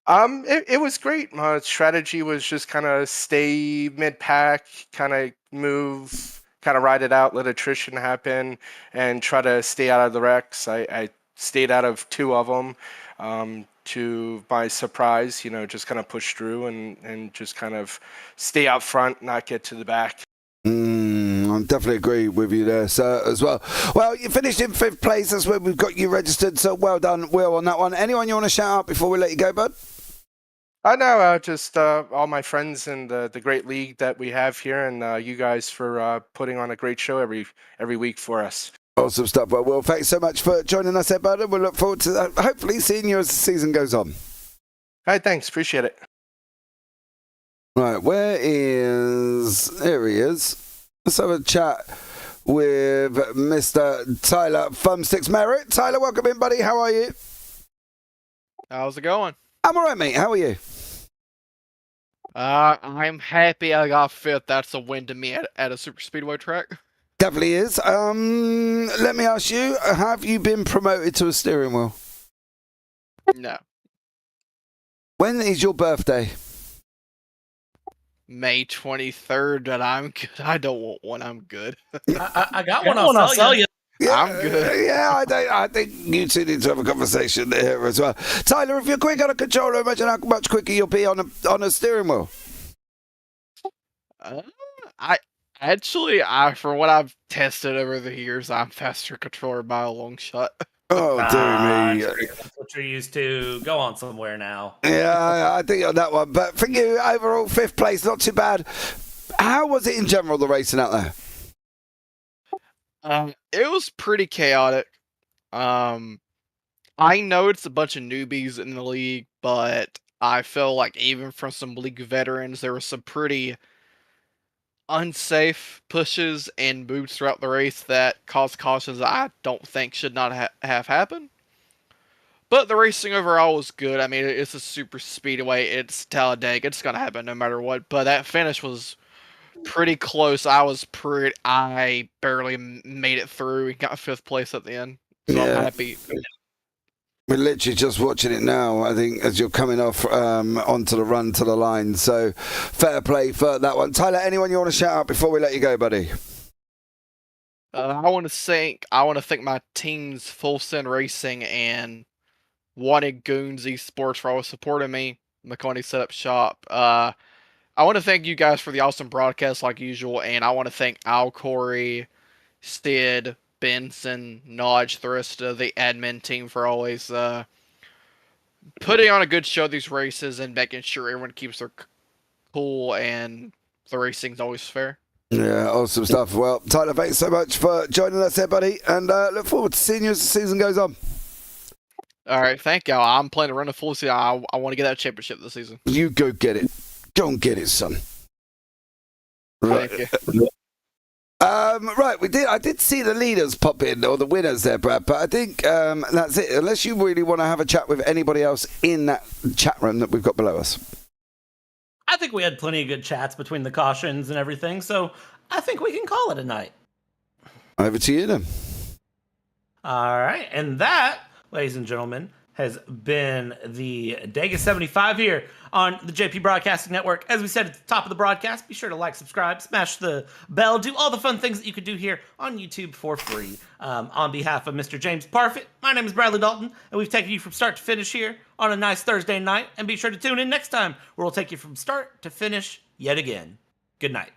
It was great. My strategy was just kind of stay mid-pack, kind of move, kind of ride it out, let attrition happen, and try to stay out of the wrecks. I stayed out of 2 of them. To my surprise, just kind of push through and just kind of stay out front, not get to the back. I definitely agree with you there, sir, as well. Well, you finished in 5th place. That's where we've got you registered, so well done, Will, on that one. Anyone you want to shout out before we let you go, bud? No, just all my friends in the great league that we have here, and you guys for putting on a great show every week for us. Awesome stuff. Well, Will, thanks so much for joining us there, bud. We'll look forward to hopefully seeing you as the season goes on. All right, thanks. Appreciate it. Right, there he is. Let's have a chat with Mr. Tyler Thumbsticks Merritt. Tyler, welcome in, buddy. How are you? How's it going? I'm all right, mate. How are you? I'm happy I got 5th. That's a win to me at a SuperSpeedway track. Definitely is. Let me ask you, have you been promoted to a steering wheel? No. When is your birthday? May 23rd, and I'm good. I don't want one. I'm good. I got one. I'll sell you. Yeah, I'm good. Yeah, I think you two need to have a conversation there as well. Tyler, if you're quick on a controller, imagine how much quicker you'll be on a steering wheel. For what I've tested over the years, I'm faster controller by a long shot. Oh, dear me. That's what you're used to. Go on somewhere now. Yeah, I think on that one. But for you, overall, 5th place, not too bad. How was it in general, the racing out there? It was pretty chaotic. I know it's a bunch of newbies in the league, but I feel like even from some league veterans, there were some pretty unsafe pushes and moves throughout the race that caused cautions that I don't think should not have happened. But the racing overall was good. I mean, it's a super speedway. It's Talladega. It's going to happen no matter what. But that finish was pretty close. I barely made it through and got 5th place at the end. So I'm happy. We're literally just watching it now, I think, as you're coming off onto the run to the line. So, fair play for that one. Tyler, anyone you want to shout out before we let you go, buddy? I want to thank my teams, Full Send Racing and Wanted Goons Esports for always supporting me. McConaughey set up shop. I want to thank you guys for the awesome broadcast like usual, and I want to thank Al, Corey, Sid, Benson, Nodge, the rest of the admin team for always putting on a good show these races and making sure everyone keeps their cool and the racing's always fair. Yeah, awesome stuff. Well, Tyler, thanks so much for joining us here, buddy, and look forward to seeing you as the season goes on. All right, thank y'all. I'm planning to run a full season. I want to get that championship this season. You go get it. Go and get it, son. Right. Thank you. Right, I did see the leaders pop in, or the winners there, Brad, but I think that's it. Unless you really want to have a chat with anybody else in that chat room that we've got below us. I think we had plenty of good chats between the cautions and everything, so I think we can call it a night. Over to you then. All right, and that, ladies and gentlemen, has been the Dega 75 here on the JP Broadcasting Network. As we said at the top of the broadcast, be sure to like, subscribe, smash the bell, do all the fun things that you could do here on YouTube for free. On behalf of Mr. James Parfitt, my name is Bradley Dalton, and we've taken you from start to finish here on a nice Thursday night. And be sure to tune in next time, where we'll take you from start to finish yet again. Good night.